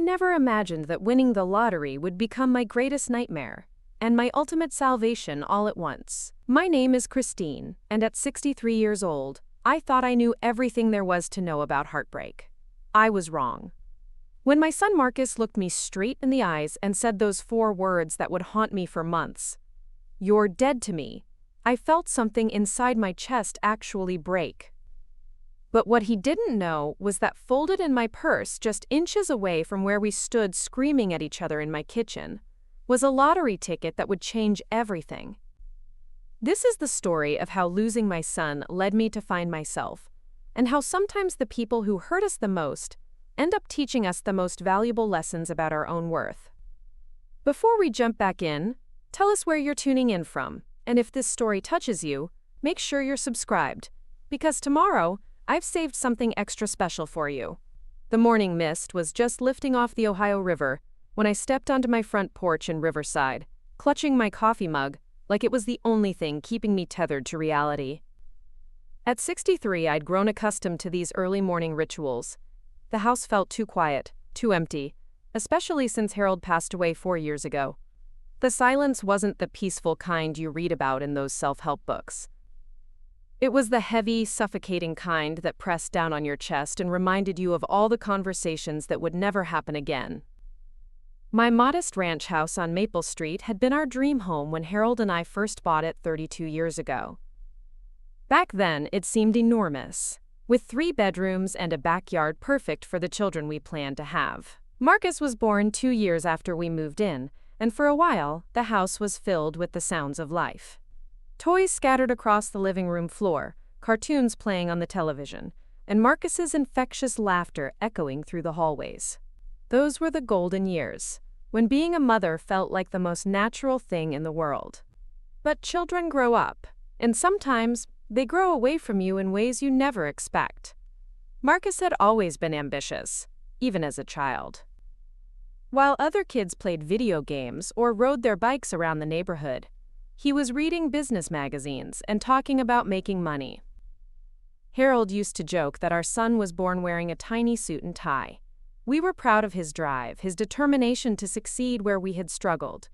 never imagined that winning the lottery would become my greatest nightmare and my ultimate salvation all at once. My name is Christine, and at 63 years old, I thought I knew everything there was to know about heartbreak. I was wrong. When my son Marcus looked me straight in the eyes and said those 4 words that would haunt me for months, "You're dead to me," I felt something inside my chest actually break. But what he didn't know was that folded in my purse just inches away from where we stood screaming at each other in my kitchen was a lottery ticket that would change everything. This is the story of how losing my son led me to find myself, and how sometimes the people who hurt us the most end up teaching us the most valuable lessons about our own worth. Before we jump back in, tell us where you're tuning in from, and if this story touches you, make sure you're subscribed, because tomorrow, I've saved something extra special for you. The morning mist was just lifting off the Ohio River when I stepped onto my front porch in Riverside, clutching my coffee mug like it was the only thing keeping me tethered to reality. At 63, I'd grown accustomed to these early morning rituals. The house felt too quiet, too empty, especially since Harold passed away 4 years ago. The silence wasn't the peaceful kind you read about in those self-help books. It was the heavy, suffocating kind that pressed down on your chest and reminded you of all the conversations that would never happen again. My modest ranch house on Maple Street had been our dream home when Harold and I first bought it 32 years ago. Back then, it seemed enormous, with 3 bedrooms and a backyard perfect for the children we planned to have. Marcus was born 2 years after we moved in, and for a while, the house was filled with the sounds of life. Toys scattered across the living room floor, cartoons playing on the television, and Marcus's infectious laughter echoing through the hallways. Those were the golden years, when being a mother felt like the most natural thing in the world. But children grow up, and sometimes they grow away from you in ways you never expect. Marcus had always been ambitious, even as a child. While other kids played video games or rode their bikes around the neighborhood, he was reading business magazines and talking about making money. Harold used to joke that our son was born wearing a tiny suit and tie. We were proud of his drive, his determination to succeed where we had struggled.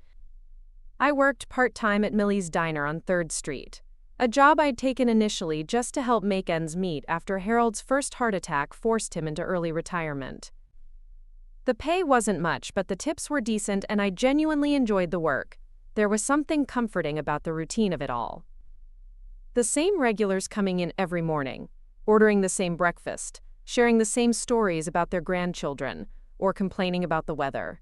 I worked part-time at Millie's Diner on 3rd Street, a job I'd taken initially just to help make ends meet after Harold's first heart attack forced him into early retirement. The pay wasn't much, but the tips were decent and I genuinely enjoyed the work. There was something comforting about the routine of it all. The same regulars coming in every morning, ordering the same breakfast, sharing the same stories about their grandchildren, or complaining about the weather.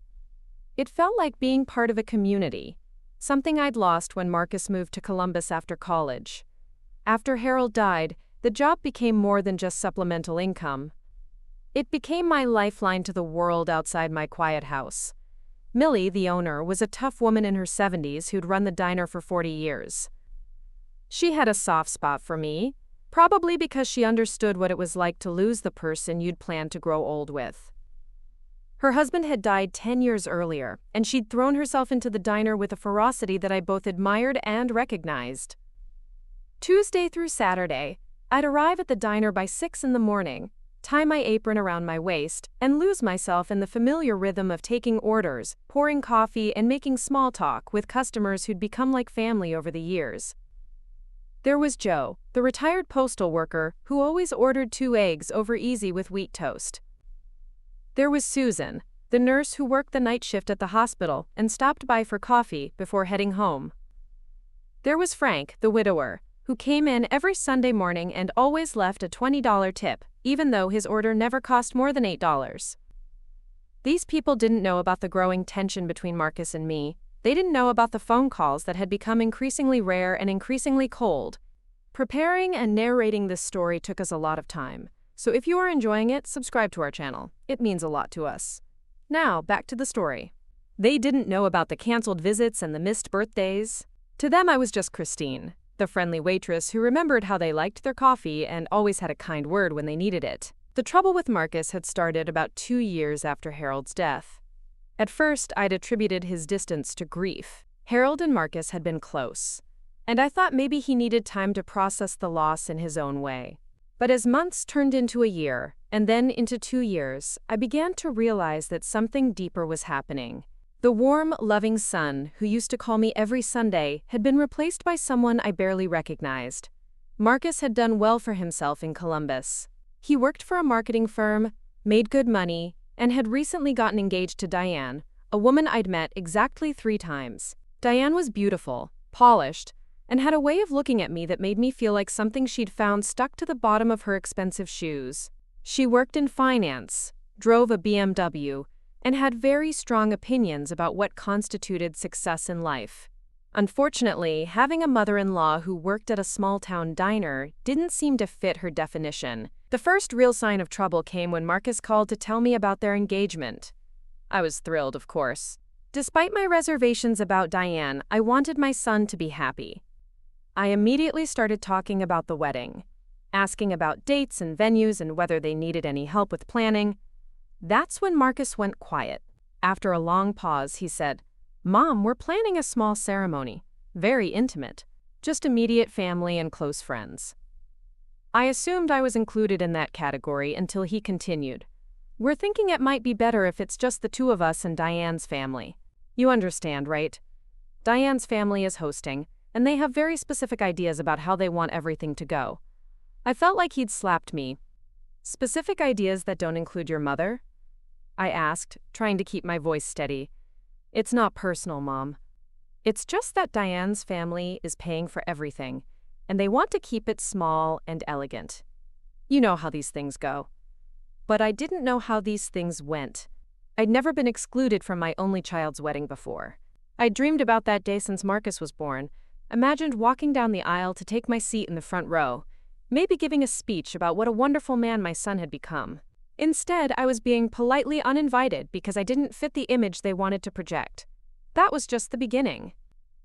It felt like being part of a community, something I'd lost when Marcus moved to Columbus after college. After Harold died, the job became more than just supplemental income. It became my lifeline to the world outside my quiet house. Millie, the owner, was a tough woman in her 70s who'd run the diner for 40 years. She had a soft spot for me, probably because she understood what it was like to lose the person you'd planned to grow old with. Her husband had died 10 years earlier, and she'd thrown herself into the diner with a ferocity that I both admired and recognized. Tuesday through Saturday, I'd arrive at the diner by 6 in the morning, tie my apron around my waist, and lose myself in the familiar rhythm of taking orders, pouring coffee, and making small talk with customers who'd become like family over the years. There was Joe, the retired postal worker who always ordered 2 eggs over easy with wheat toast. There was Susan, the nurse who worked the night shift at the hospital and stopped by for coffee before heading home. There was Frank, the widower, who came in every Sunday morning and always left a $20 tip, even though his order never cost more than $8. These people didn't know about the growing tension between Marcus and me. They didn't know about the phone calls that had become increasingly rare and increasingly cold. Preparing and narrating this story took us a lot of time, so if you are enjoying it, subscribe to our channel. It means a lot to us. Now, back to the story. They didn't know about the canceled visits and the missed birthdays. To them, I was just Christine, the friendly waitress who remembered how they liked their coffee and always had a kind word when they needed it. The trouble with Marcus had started about 2 years after Harold's death. At first, I'd attributed his distance to grief. Harold and Marcus had been close, and I thought maybe he needed time to process the loss in his own way. But as months turned into a year, And then into 2 years, I began to realize that something deeper was happening. The warm, loving son who used to call me every Sunday had been replaced by someone I barely recognized. Marcus had done well for himself in Columbus. He worked for a marketing firm, made good money, and had recently gotten engaged to Diane, a woman I'd met exactly 3 times. Diane was beautiful, polished, and had a way of looking at me that made me feel like something she'd found stuck to the bottom of her expensive shoes. She worked in finance, drove a BMW, and had very strong opinions about what constituted success in life. Unfortunately, having a mother-in-law who worked at a small-town diner didn't seem to fit her definition. The first real sign of trouble came when Marcus called to tell me about their engagement. I was thrilled, of course. Despite my reservations about Diane, I wanted my son to be happy. I immediately started talking about the wedding, asking about dates and venues and whether they needed any help with planning. That's when Marcus went quiet. After a long pause, he said, "Mom, we're planning a small ceremony. Very intimate. Just immediate family and close friends." I assumed I was included in that category until he continued. "We're thinking it might be better if it's just the 2 of us and Diane's family. You understand, right? Diane's family is hosting, and they have very specific ideas about how they want everything to go." I felt like he'd slapped me. "Specific ideas that don't include your mother?" I asked, trying to keep my voice steady. "It's not personal, Mom. It's just that Diane's family is paying for everything, and they want to keep it small and elegant. You know how these things go." But I didn't know how these things went. I'd never been excluded from my only child's wedding before. I'd dreamed about that day since Marcus was born, imagined walking down the aisle to take my seat in the front row, maybe giving a speech about what a wonderful man my son had become. Instead, I was being politely uninvited because I didn't fit the image they wanted to project. That was just the beginning.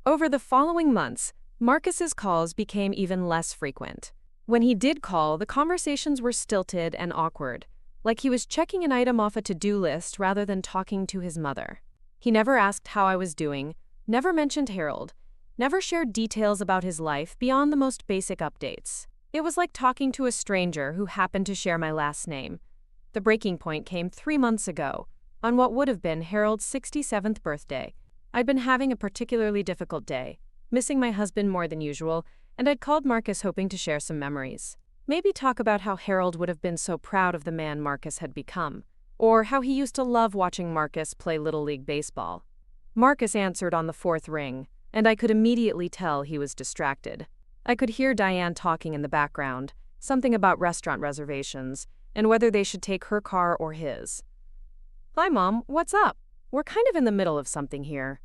Over the following months, Marcus's calls became even less frequent. When he did call, the conversations were stilted and awkward, like he was checking an item off a to-do list rather than talking to his mother. He never asked how I was doing, never mentioned Harold, never shared details about his life beyond the most basic updates. It was like talking to a stranger who happened to share my last name. The breaking point came 3 months ago, on what would have been Harold's 67th birthday. I'd been having a particularly difficult day, missing my husband more than usual, and I'd called Marcus hoping to share some memories. Maybe talk about how Harold would have been so proud of the man Marcus had become, or how he used to love watching Marcus play Little League baseball. Marcus answered on the 4th ring, and I could immediately tell he was distracted. I could hear Diane talking in the background, something about restaurant reservations, and whether they should take her car or his. "Hi, Mom, what's up? We're kind of in the middle of something here."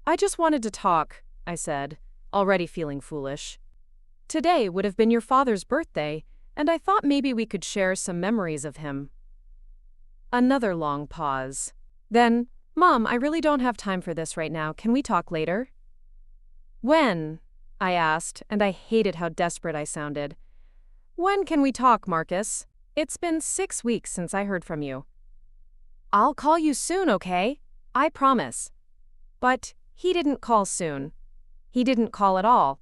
"I just wanted to talk," I said, already feeling foolish. "Today would have been your father's birthday, and I thought maybe we could share some memories of him." Another long pause. Then, "Mom, I really don't have time for this right now. Can we talk later?" "When?" I asked, and I hated how desperate I sounded. "When can we talk, Marcus? It's been 6 weeks since I heard from you." "I'll call you soon, okay? I promise." But he didn't call soon. He didn't call at all.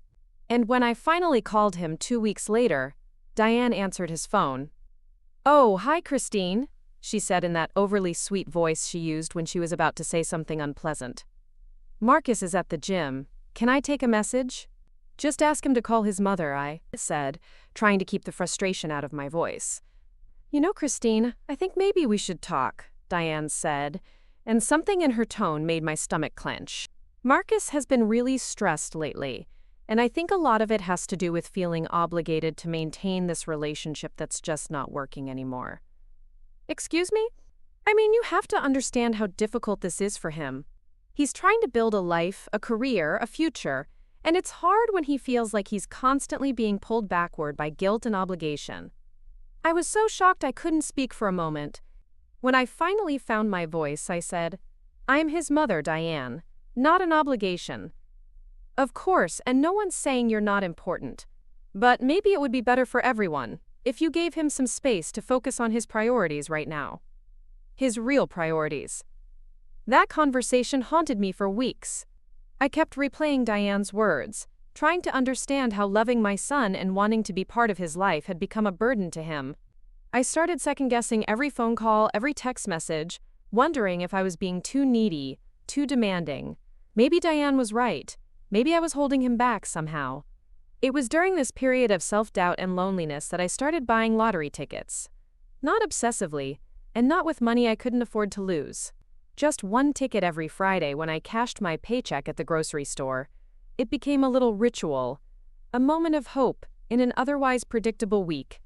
And when I finally called him 2 weeks later, Diane answered his phone. "Oh, hi, Christine," she said in that overly sweet voice she used when she was about to say something unpleasant. "Marcus is at the gym. Can I take a message?" "Just ask him to call his mother," I said, trying to keep the frustration out of my voice. "You know, Christine, I think maybe we should talk," Diane said, and something in her tone made my stomach clench. Marcus has been really stressed lately, and I think a lot of it has to do with feeling obligated to maintain this relationship that's just not working anymore. "Excuse me? I mean, you have to understand how difficult this is for him. He's trying to build a life, a career, a future, and it's hard when he feels like he's constantly being pulled backward by guilt and obligation." I was so shocked I couldn't speak for a moment. When I finally found my voice, I said, "I'm his mother, Diane, not an obligation." "Of course, and no one's saying you're not important. But maybe it would be better for everyone if you gave him some space to focus on his priorities right now. His real priorities." That conversation haunted me for weeks. I kept replaying Diane's words, trying to understand how loving my son and wanting to be part of his life had become a burden to him. I started second-guessing every phone call, every text message, wondering if I was being too needy, too demanding. Maybe Diane was right. Maybe I was holding him back somehow. It was during this period of self-doubt and loneliness that I started buying lottery tickets. Not obsessively, and not with money I couldn't afford to lose. Just one ticket every Friday when I cashed my paycheck at the grocery store. It became a little ritual, a moment of hope in an otherwise predictable week.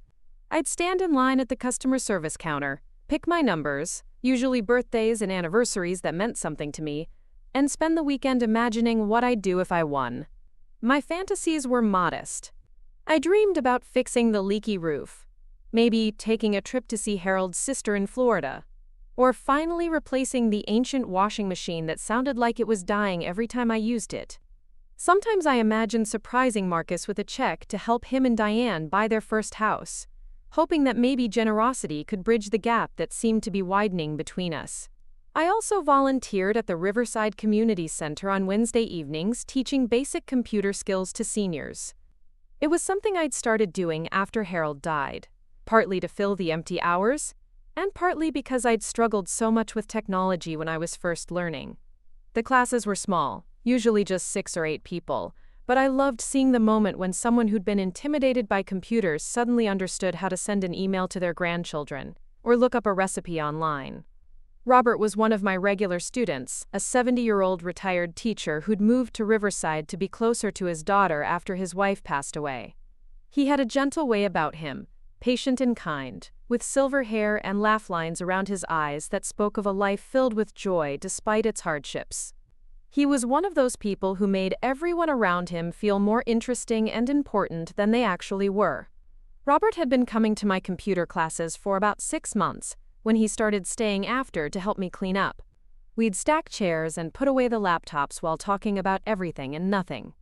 I'd stand in line at the customer service counter, pick my numbers, usually birthdays and anniversaries that meant something to me, and spend the weekend imagining what I'd do if I won. My fantasies were modest. I dreamed about fixing the leaky roof, maybe taking a trip to see Harold's sister in Florida, or finally replacing the ancient washing machine that sounded like it was dying every time I used it. Sometimes I imagined surprising Marcus with a check to help him and Diane buy their first house, hoping that maybe generosity could bridge the gap that seemed to be widening between us. I also volunteered at the Riverside Community Center on Wednesday evenings teaching basic computer skills to seniors. It was something I'd started doing after Harold died, partly to fill the empty hours, and partly because I'd struggled so much with technology when I was first learning. The classes were small, usually just 6 or 8 people, but I loved seeing the moment when someone who'd been intimidated by computers suddenly understood how to send an email to their grandchildren, or look up a recipe online. Robert was one of my regular students, a 70-year-old retired teacher who'd moved to Riverside to be closer to his daughter after his wife passed away. He had a gentle way about him, patient and kind, with silver hair and laugh lines around his eyes that spoke of a life filled with joy despite its hardships. He was one of those people who made everyone around him feel more interesting and important than they actually were. Robert had been coming to my computer classes for about 6 months, when he started staying after to help me clean up. We'd stack chairs and put away the laptops while talking about everything and nothing.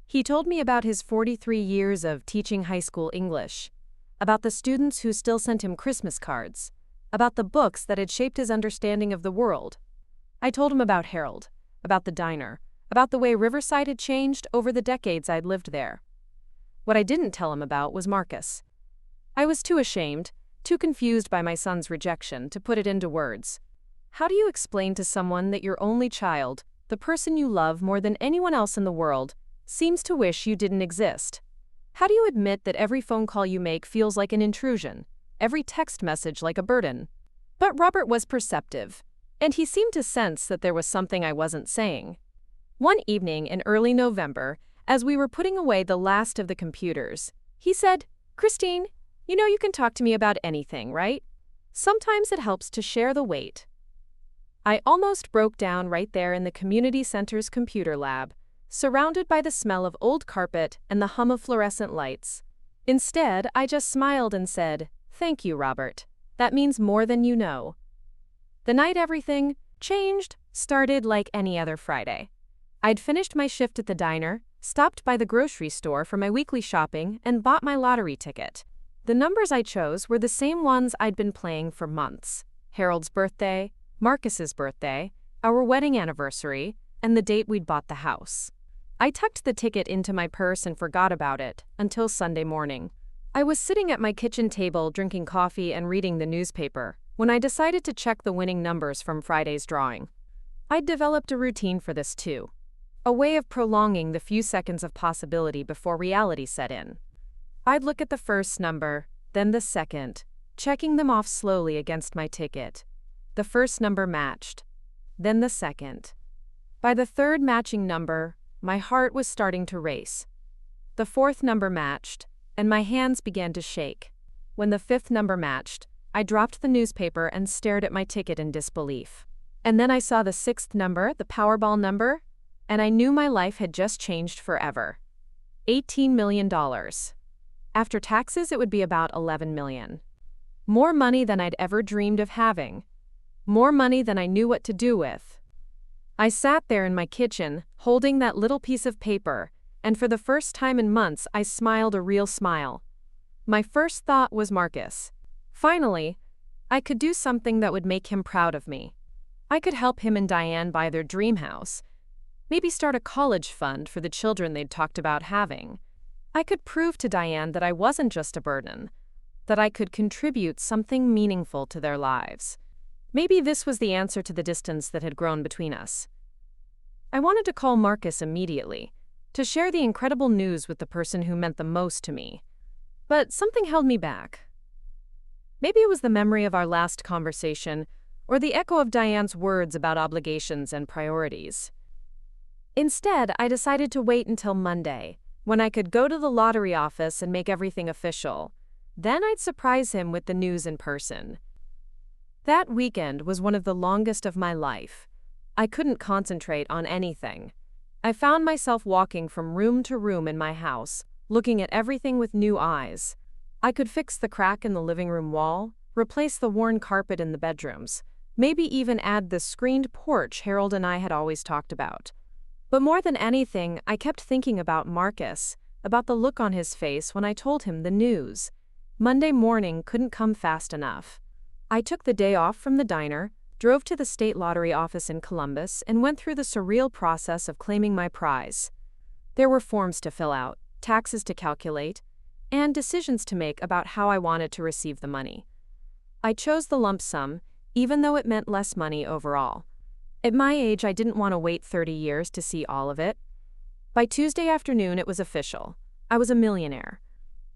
He told me about his 43 years of teaching high school English, about the students who still sent him Christmas cards, about the books that had shaped his understanding of the world. I told him about Harold, about the diner, about the way Riverside had changed over the decades I'd lived there. What I didn't tell him about was Marcus. I was too ashamed, too confused by my son's rejection, to put it into words. How do you explain to someone that your only child, the person you love more than anyone else in the world, seems to wish you didn't exist? How do you admit that every phone call you make feels like an intrusion, every text message like a burden? But Robert was perceptive, and he seemed to sense that there was something I wasn't saying. One evening in early November, as we were putting away the last of the computers, he said, "Christine, you know you can talk to me about anything, right? Sometimes it helps to share the weight." I almost broke down right there in the community center's computer lab, surrounded by the smell of old carpet and the hum of fluorescent lights. Instead, I just smiled and said, "Thank you, Robert. That means more than you know." The night everything changed started like any other Friday. I'd finished my shift at the diner, stopped by the grocery store for my weekly shopping, and bought my lottery ticket. The numbers I chose were the same ones I'd been playing for months: Harold's birthday, Marcus's birthday, our wedding anniversary, and the date we'd bought the house. I tucked the ticket into my purse and forgot about it until Sunday morning. I was sitting at my kitchen table drinking coffee and reading the newspaper when I decided to check the winning numbers from Friday's drawing. I'd developed a routine for this too, a way of prolonging the few seconds of possibility before reality set in. I'd look at the first number, then the second, checking them off slowly against my ticket. The first number matched, then the second. By the third matching number, my heart was starting to race. The fourth number matched, and my hands began to shake. When the fifth number matched, I dropped the newspaper and stared at my ticket in disbelief. And then I saw the sixth number, the Powerball number, and I knew my life had just changed forever. $18 million. After taxes, it would be about $11 million. More money than I'd ever dreamed of having. More money than I knew what to do with. I sat there in my kitchen, holding that little piece of paper, and for the first time in months, I smiled a real smile. My first thought was Marcus. Finally, I could do something that would make him proud of me. I could help him and Diane buy their dream house, maybe start a college fund for the children they'd talked about having. I could prove to Diane that I wasn't just a burden. that I could contribute something meaningful to their lives. Maybe this was the answer to the distance that had grown between us. I wanted to call Marcus immediately, to share the incredible news with the person who meant the most to me. But something held me back. Maybe it was the memory of our last conversation, or the echo of Diane's words about obligations and priorities. Instead, I decided to wait until Monday, when I could go to the lottery office and make everything official. Then I'd surprise him with the news in person. That weekend was one of the longest of my life. I couldn't concentrate on anything. I found myself walking from room to room in my house, looking at everything with new eyes. I could fix the crack in the living room wall, replace the worn carpet in the bedrooms, maybe even add the screened porch Harold and I had always talked about. But more than anything, I kept thinking about Marcus, about the look on his face when I told him the news. Monday morning couldn't come fast enough. I took the day off from the diner, drove to the state lottery office in Columbus, and went through the surreal process of claiming my prize. There were forms to fill out, taxes to calculate, and decisions to make about how I wanted to receive the money. I chose the lump sum, even though it meant less money overall. At my age, I didn't want to wait 30 years to see all of it. By Tuesday afternoon, it was official. I was a millionaire.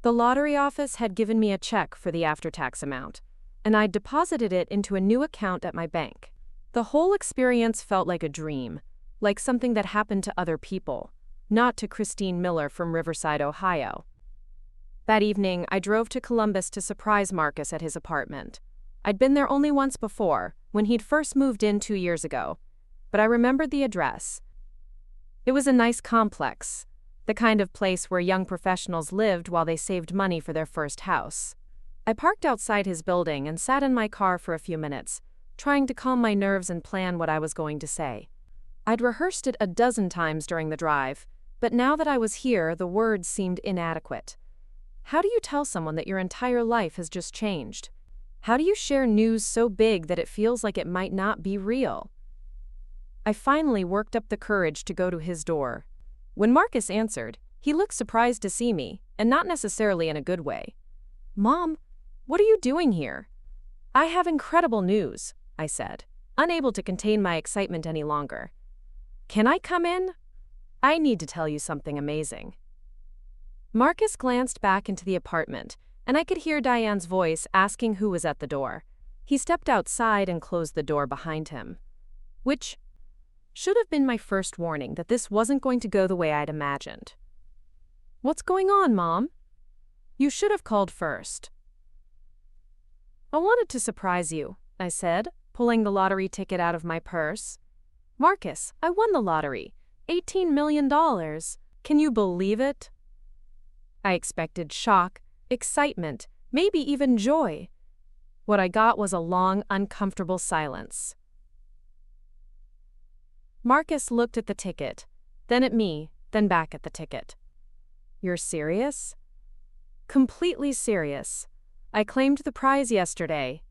The lottery office had given me a check for the after-tax amount, and I'd deposited it into a new account at my bank. The whole experience felt like a dream, like something that happened to other people, not to Christine Miller from Riverside, Ohio. That evening, I drove to Columbus to surprise Marcus at his apartment. I'd been there only once before, when he'd first moved in 2 years ago, but I remembered the address. It was a nice complex, the kind of place where young professionals lived while they saved money for their first house. I parked outside his building and sat in my car for a few minutes, trying to calm my nerves and plan what I was going to say. I'd rehearsed it a dozen times during the drive, but now that I was here, the words seemed inadequate. How do you tell someone that your entire life has just changed? How do you share news so big that it feels like it might not be real? I finally worked up the courage to go to his door. When Marcus answered, he looked surprised to see me, and not necessarily in a good way. "Mom, what are you doing here?" "I have incredible news," I said, unable to contain my excitement any longer. "Can I come in? I need to tell you something amazing." Marcus glanced back into the apartment, and I could hear Diane's voice asking who was at the door. He stepped outside and closed the door behind him, which should have been my first warning that this wasn't going to go the way I'd imagined. "What's going on, Mom?" "You should have called first." "I wanted to surprise you," I said, pulling the lottery ticket out of my purse. "Marcus, I won the lottery. $18 million. Can you believe it?" I expected shock, excitement, maybe even joy. What I got was a long, uncomfortable silence. Marcus looked at the ticket, then at me, then back at the ticket. "You're serious?" "Completely serious. I claimed the prize yesterday."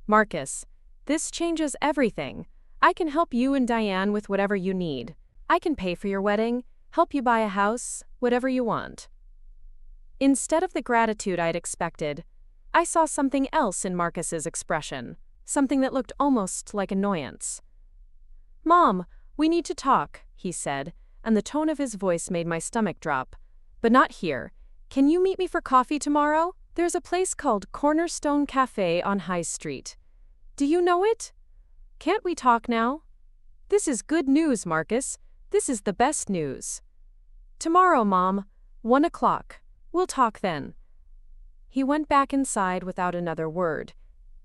"Marcus, this changes everything. I can help you and Diane with whatever you need. I can pay for your wedding, help you buy a house, whatever you want." Instead of the gratitude I'd expected, I saw something else in Marcus's expression, something that looked almost like annoyance. "Mom, we need to talk," he said, and the tone of his voice made my stomach drop. "But not here. Can you meet me for coffee tomorrow? There's a place called Cornerstone Cafe on High Street. Do you know it? Can't we talk now?" "This is good news, Marcus. This is the best news." "Tomorrow, Mom, 1 o'clock. We'll talk then." He went back inside without another word,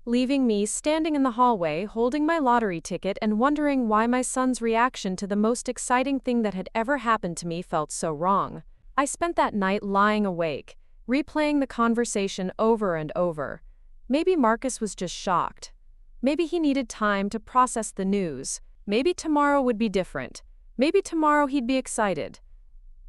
leaving me standing in the hallway holding my lottery ticket and wondering why my son's reaction to the most exciting thing that had ever happened to me felt so wrong. I spent that night lying awake, replaying the conversation over and over. Maybe Marcus was just shocked. Maybe he needed time to process the news. Maybe tomorrow would be different. Maybe tomorrow he'd be excited.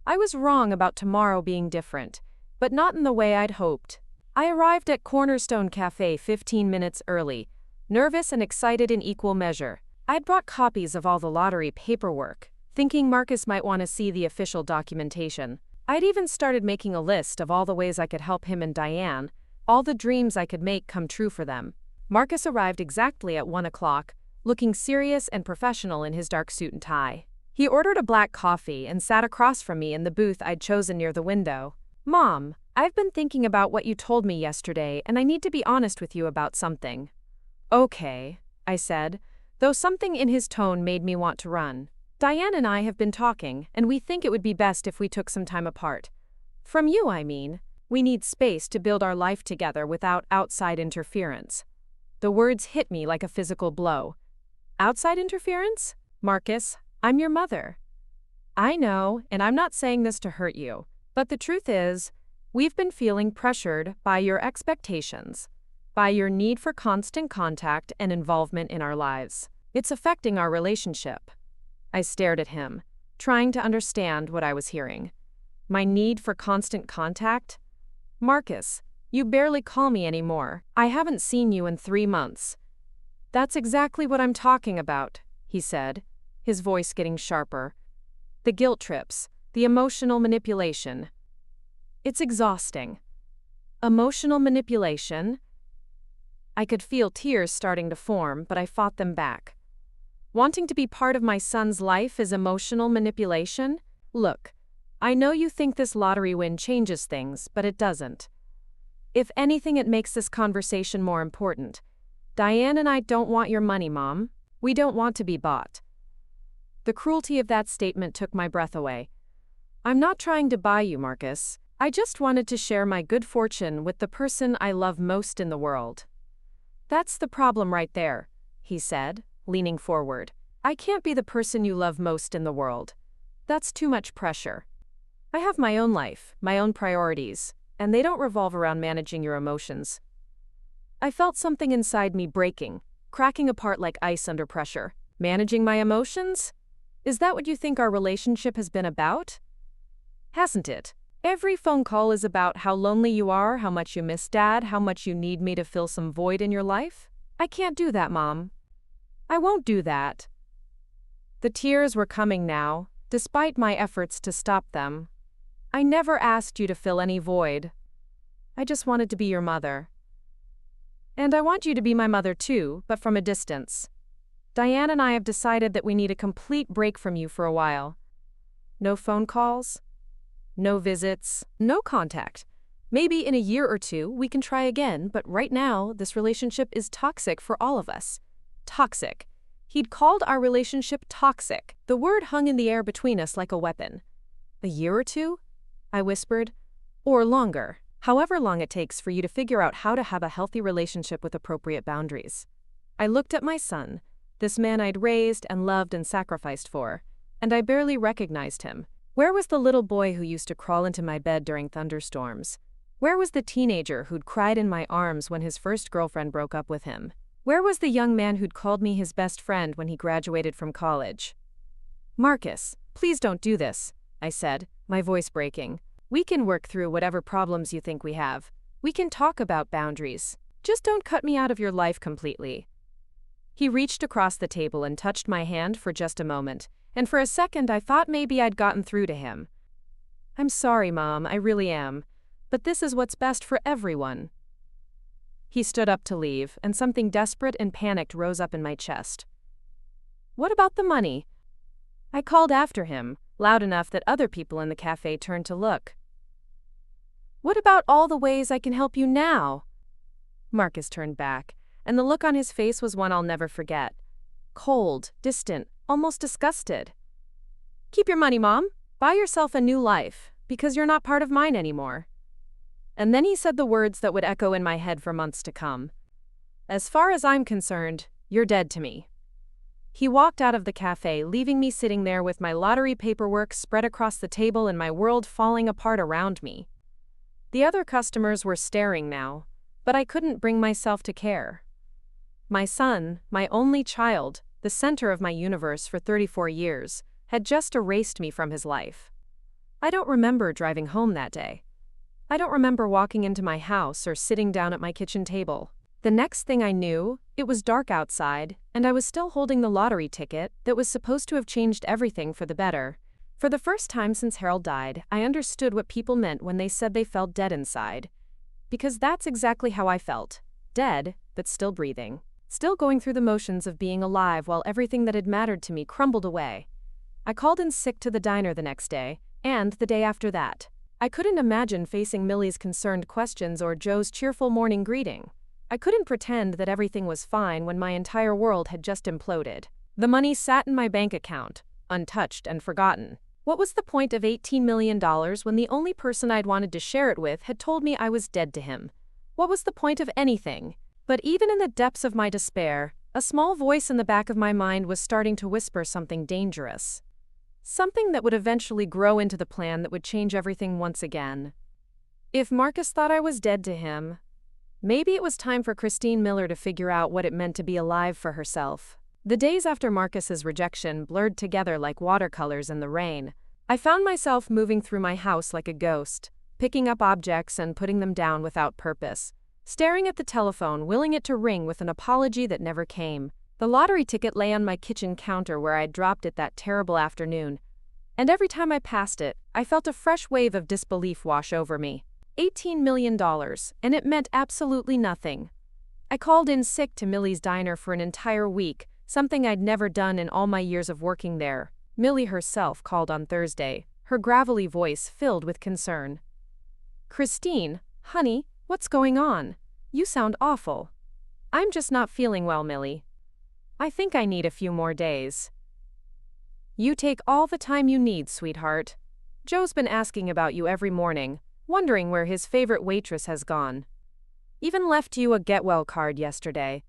I was wrong about tomorrow being different, but not in the way I'd hoped. I arrived at Cornerstone Cafe 15 minutes early, nervous and excited in equal measure. I'd brought copies of all the lottery paperwork, thinking Marcus might want to see the official documentation. I'd even started making a list of all the ways I could help him and Diane, all the dreams I could make come true for them. Marcus arrived exactly at 1 o'clock, looking serious and professional in his dark suit and tie. He ordered a black coffee and sat across from me in the booth I'd chosen near the window. "Mom, I've been thinking about what you told me yesterday, and I need to be honest with you about something." "Okay," I said, though something in his tone made me want to run. "Diane and I have been talking, and we think it would be best if we took some time apart. From you, I mean. We need space to build our life together without outside interference." The words hit me like a physical blow. "Outside interference? Marcus, I'm your mother." "I know, and I'm not saying this to hurt you. But the truth is, we've been feeling pressured by your expectations, by your need for constant contact and involvement in our lives. It's affecting our relationship." I stared at him, trying to understand what I was hearing. My need for constant contact? "Marcus, you barely call me anymore. I haven't seen you in 3 months." "That's exactly what I'm talking about," he said, his voice getting sharper. "The guilt trips, the emotional manipulation. It's exhausting." Emotional manipulation? I could feel tears starting to form, but I fought them back. Wanting to be part of my son's life is emotional manipulation? Look, I know you think this lottery win changes things, but it doesn't. If anything, it makes this conversation more important. Diane and I don't want your money, Mom. We don't want to be bought. The cruelty of that statement took my breath away. "I'm not trying to buy you, Marcus. I just wanted to share my good fortune with the person I love most in the world." "That's the problem right there," he said, leaning forward. "I can't be the person you love most in the world. That's too much pressure. I have my own life, my own priorities, and they don't revolve around managing your emotions." I felt something inside me breaking, cracking apart like ice under pressure. Managing my emotions? Is that what you think our relationship has been about? Hasn't it? Every phone call is about how lonely you are, how much you miss Dad, how much you need me to fill some void in your life. I can't do that, Mom. I won't do that. The tears were coming now, despite my efforts to stop them. "I never asked you to fill any void. I just wanted to be your mother. And I want you to be my mother too, but from a distance. Diane and I have decided that we need a complete break from you for a while. No phone calls, no visits, no contact. Maybe in a year or 2 we can try again, but right now this relationship is toxic for all of us." Toxic. He'd called our relationship toxic. The word hung in the air between us like a weapon. "A year or 2? I whispered. "Or longer. However long it takes for you to figure out how to have a healthy relationship with appropriate boundaries." I looked at my son, this man I'd raised and loved and sacrificed for, and I barely recognized him. Where was the little boy who used to crawl into my bed during thunderstorms? Where was the teenager who'd cried in my arms when his first girlfriend broke up with him? Where was the young man who'd called me his best friend when he graduated from college? "Marcus, please don't do this," I said, my voice breaking. "We can work through whatever problems you think we have. We can talk about boundaries. Just don't cut me out of your life completely." He reached across the table and touched my hand for just a moment, and for a second I thought maybe I'd gotten through to him. "I'm sorry, Mom, I really am. But this is what's best for everyone." He stood up to leave, and something desperate and panicked rose up in my chest. "What about the money?" I called after him, loud enough that other people in the cafe turned to look. "What about all the ways I can help you now?" Marcus turned back, and the look on his face was one I'll never forget. Cold, distant, almost disgusted. "Keep your money, Mom. Buy yourself a new life, because you're not part of mine anymore." And then he said the words that would echo in my head for months to come. "As far as I'm concerned, you're dead to me." He walked out of the cafe, leaving me sitting there with my lottery paperwork spread across the table and my world falling apart around me. The other customers were staring now, but I couldn't bring myself to care. My son, my only child, the center of my universe for 34 years, had just erased me from his life. I don't remember driving home that day. I don't remember walking into my house or sitting down at my kitchen table. The next thing I knew, it was dark outside, and I was still holding the lottery ticket that was supposed to have changed everything for the better. For the first time since Harold died, I understood what people meant when they said they felt dead inside. because that's exactly how I felt. Dead, but still breathing. Still going through the motions of being alive while everything that had mattered to me crumbled away. I called in sick to the diner the next day, and the day after that. I couldn't imagine facing Millie's concerned questions or Joe's cheerful morning greeting. I couldn't pretend that everything was fine when my entire world had just imploded. The money sat in my bank account, untouched and forgotten. What was the point of $18 million when the only person I'd wanted to share it with had told me I was dead to him? What was the point of anything? But even in the depths of my despair, a small voice in the back of my mind was starting to whisper something dangerous. Something that would eventually grow into the plan that would change everything once again. If Marcus thought I was dead to him, maybe it was time for Christine Miller to figure out what it meant to be alive for herself. The days after Marcus's rejection blurred together like watercolors in the rain. I found myself moving through my house like a ghost, picking up objects and putting them down without purpose, staring at the telephone, willing it to ring with an apology that never came. The lottery ticket lay on my kitchen counter where I'd dropped it that terrible afternoon, and every time I passed it, I felt a fresh wave of disbelief wash over me. $18 million, and it meant absolutely nothing. I called in sick to Millie's diner for an entire week, something I'd never done in all my years of working there. Millie herself called on Thursday, her gravelly voice filled with concern. "Christine, honey, what's going on? You sound awful." "I'm just not feeling well, Millie. I think I need a few more days." "You take all the time you need, sweetheart. Joe's been asking about you every morning, wondering where his favorite waitress has gone. Even left you a get-well card yesterday."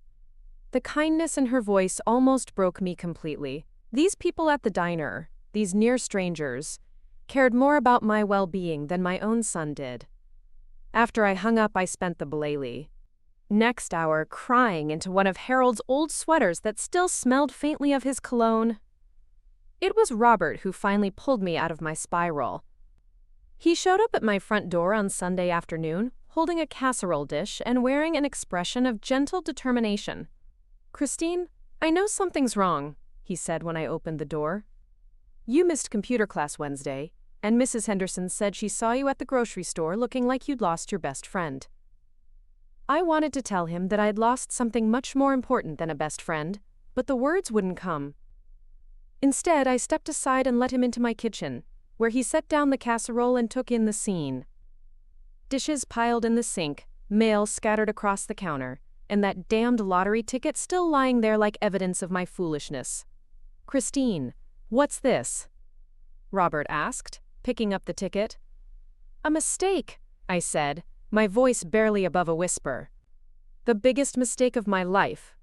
The kindness in her voice almost broke me completely. These people at the diner, these near strangers, cared more about my well-being than my own son did. After I hung up, I spent the next hour crying into one of Harold's old sweaters that still smelled faintly of his cologne. It was Robert who finally pulled me out of my spiral. He showed up at my front door on Sunday afternoon, holding a casserole dish and wearing an expression of gentle determination. "Christine, I know something's wrong," he said when I opened the door. "You missed computer class Wednesday, and Mrs. Henderson said she saw you at the grocery store looking like you'd lost your best friend." I wanted to tell him that I'd lost something much more important than a best friend, but the words wouldn't come. Instead, I stepped aside and let him into my kitchen, where he set down the casserole and took in the scene. Dishes piled in the sink, mail scattered across the counter, and that damned lottery ticket still lying there like evidence of my foolishness. "Christine, what's this?" Robert asked, picking up the ticket. "A mistake," I said, my voice barely above a whisper. "The biggest mistake of my life."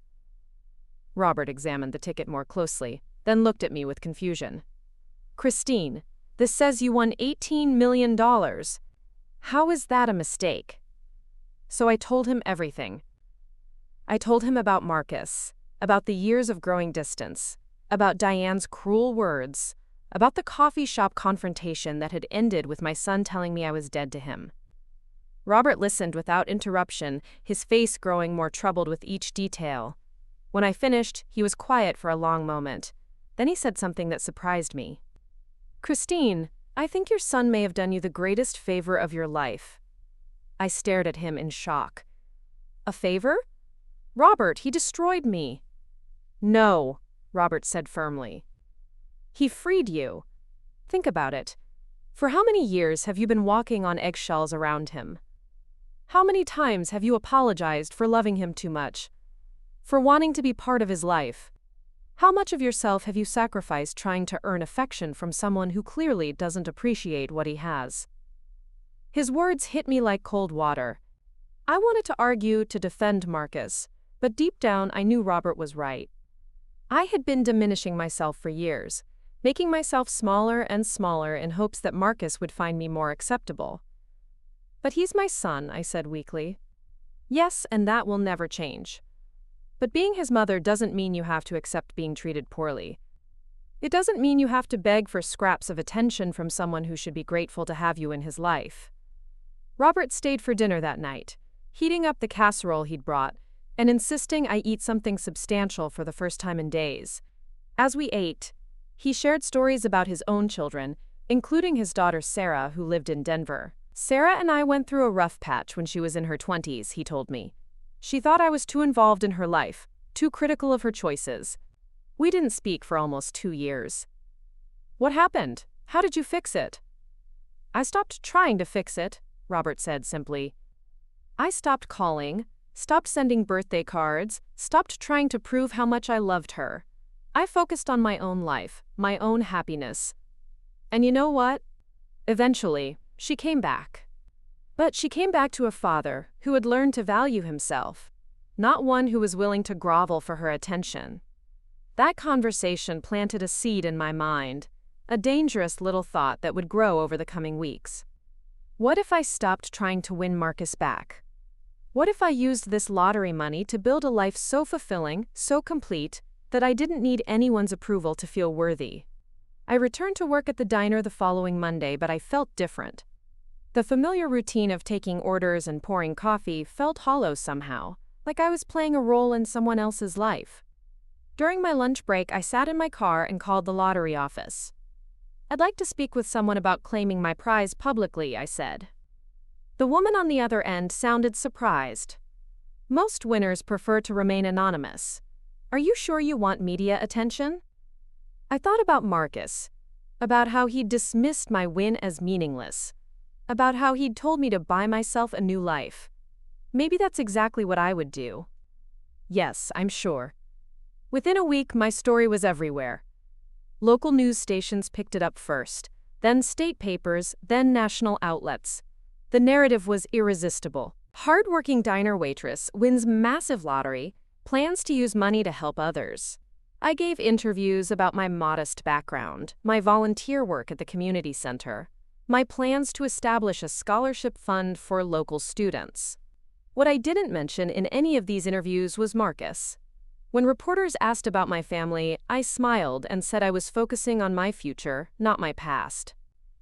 Robert examined the ticket more closely, then looked at me with confusion. "Christine, this says you won $18 million. How is that a mistake?" So I told him everything. I told him about Marcus, about the years of growing distance, about Diane's cruel words, about the coffee shop confrontation that had ended with my son telling me I was dead to him. Robert listened without interruption, his face growing more troubled with each detail. When I finished, he was quiet for a long moment. Then he said something that surprised me. "Christine, I think your son may have done you the greatest favor of your life." I stared at him in shock. "A favor? Robert, he destroyed me." "No," Robert said firmly. "He freed you. Think about it. For how many years have you been walking on eggshells around him? How many times have you apologized for loving him too much? For wanting to be part of his life? How much of yourself have you sacrificed trying to earn affection from someone who clearly doesn't appreciate what he has?" His words hit me like cold water. I wanted to argue, to defend Marcus, but deep down I knew Robert was right. I had been diminishing myself for years, making myself smaller and smaller in hopes that Marcus would find me more acceptable. "But he's my son," I said weakly. "Yes, and that will never change. But being his mother doesn't mean you have to accept being treated poorly. It doesn't mean you have to beg for scraps of attention from someone who should be grateful to have you in his life." Robert stayed for dinner that night, heating up the casserole he'd brought, and insisting I eat something substantial for the first time in days. As we ate, he shared stories about his own children, including his daughter Sarah, who lived in Denver. Sarah and I went through a rough patch when she was in her 20s, he told me. She thought I was too involved in her life, too critical of her choices. We didn't speak for almost 2 years. What happened? How did you fix it? I stopped trying to fix it, Robert said simply. I stopped calling, stopped sending birthday cards, stopped trying to prove how much I loved her. I focused on my own life, my own happiness. And you know what? Eventually, she came back. But she came back to a father who had learned to value himself, not one who was willing to grovel for her attention. That conversation planted a seed in my mind, a dangerous little thought that would grow over the coming weeks. What if I stopped trying to win Marcus back? What if I used this lottery money to build a life so fulfilling, so complete, that I didn't need anyone's approval to feel worthy? I returned to work at the diner the following Monday, but I felt different. The familiar routine of taking orders and pouring coffee felt hollow somehow, like I was playing a role in someone else's life. During my lunch break, I sat in my car and called the lottery office. I'd like to speak with someone about claiming my prize publicly, I said. The woman on the other end sounded surprised. Most winners prefer to remain anonymous. Are you sure you want media attention? I thought about Marcus, about how he'd dismissed my win as meaningless, about how he'd told me to buy myself a new life. Maybe that's exactly what I would do. Yes, I'm sure. Within a week, my story was everywhere. Local news stations picked it up first, then state papers, then national outlets. The narrative was irresistible. Hard-working diner waitress wins massive lottery, plans to use money to help others. I gave interviews about my modest background, my volunteer work at the community center, my plans to establish a scholarship fund for local students. What I didn't mention in any of these interviews was Marcus. When reporters asked about my family, I smiled and said I was focusing on my future, not my past.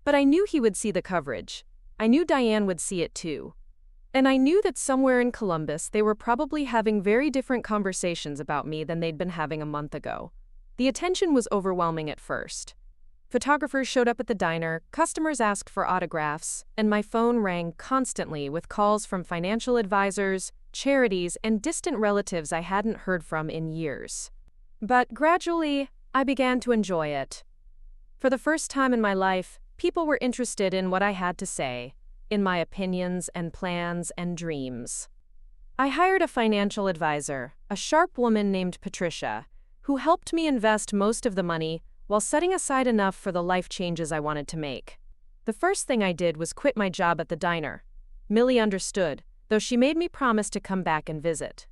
But I knew he would see the coverage. I knew Diane would see it too. And I knew that somewhere in Columbus they were probably having very different conversations about me than they'd been having a month ago. The attention was overwhelming at first. Photographers showed up at the diner, customers asked for autographs, and my phone rang constantly with calls from financial advisors, charities, and distant relatives I hadn't heard from in years. But gradually, I began to enjoy it. For the first time in my life, people were interested in what I had to say, in my opinions and plans and dreams. I hired a financial advisor, a sharp woman named Patricia, who helped me invest most of the money while setting aside enough for the life changes I wanted to make. The first thing I did was quit my job at the diner. Millie understood, though she made me promise to come back and visit.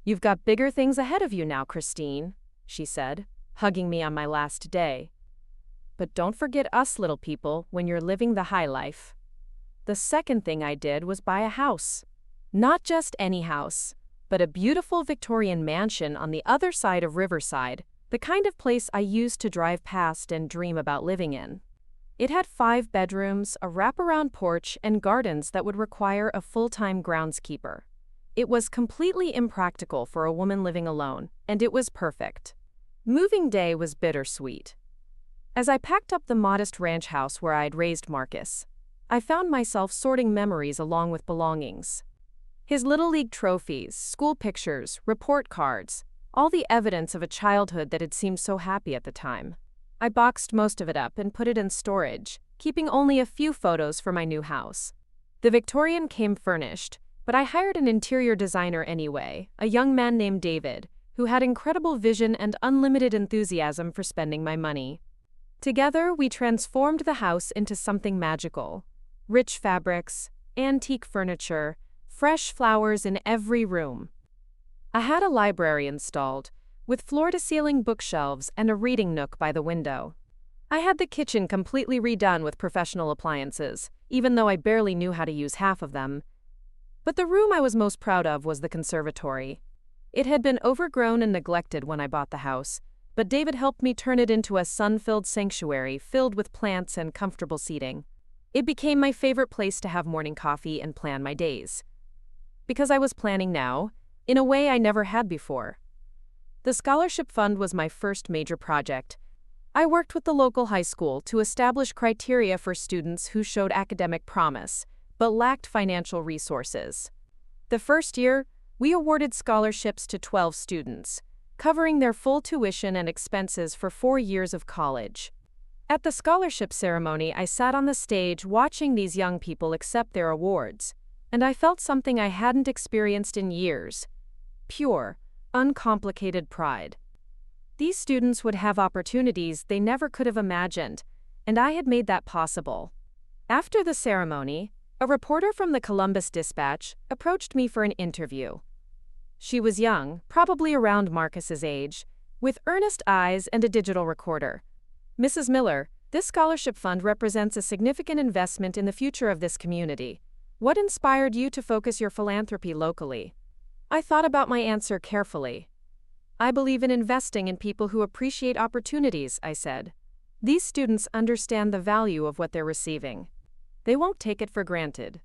"You've got bigger things ahead of you now, Christine," she said, hugging me on my last day. "But don't forget us little people when you're living the high life." The second thing I did was buy a house. Not just any house, but a beautiful Victorian mansion on the other side of Riverside, the kind of place I used to drive past and dream about living in. It had 5 bedrooms, a wraparound porch, and gardens that would require a full-time groundskeeper. It was completely impractical for a woman living alone, and it was perfect. Moving day was bittersweet. As I packed up the modest ranch house where I'd raised Marcus, I found myself sorting memories along with belongings. His Little League trophies, school pictures, report cards, all the evidence of a childhood that had seemed so happy at the time. I boxed most of it up and put it in storage, keeping only a few photos for my new house. The Victorian came furnished, but I hired an interior designer anyway, a young man named David, who had incredible vision and unlimited enthusiasm for spending my money. Together, we transformed the house into something magical. Rich fabrics, antique furniture, fresh flowers in every room. I had a library installed, with floor-to-ceiling bookshelves and a reading nook by the window. I had the kitchen completely redone with professional appliances, even though I barely knew how to use half of them. But the room I was most proud of was the conservatory. It had been overgrown and neglected when I bought the house, but David helped me turn it into a sun-filled sanctuary filled with plants and comfortable seating. It became my favorite place to have morning coffee and plan my days. Because I was planning now, in a way I never had before. The scholarship fund was my first major project. I worked with the local high school to establish criteria for students who showed academic promise, but lacked financial resources. The first year, we awarded scholarships to 12 students, covering their full tuition and expenses for 4 years of college. At the scholarship ceremony, I sat on the stage watching these young people accept their awards, and I felt something I hadn't experienced in years: pure, uncomplicated pride. These students would have opportunities they never could have imagined, and I had made that possible. After the ceremony, a reporter from the Columbus Dispatch approached me for an interview. She was young, probably around Marcus's age, with earnest eyes and a digital recorder. "Mrs. Miller, this scholarship fund represents a significant investment in the future of this community. What inspired you to focus your philanthropy locally?" I thought about my answer carefully. "I believe in investing in people who appreciate opportunities," I said. "These students understand the value of what they're receiving. They won't take it for granted."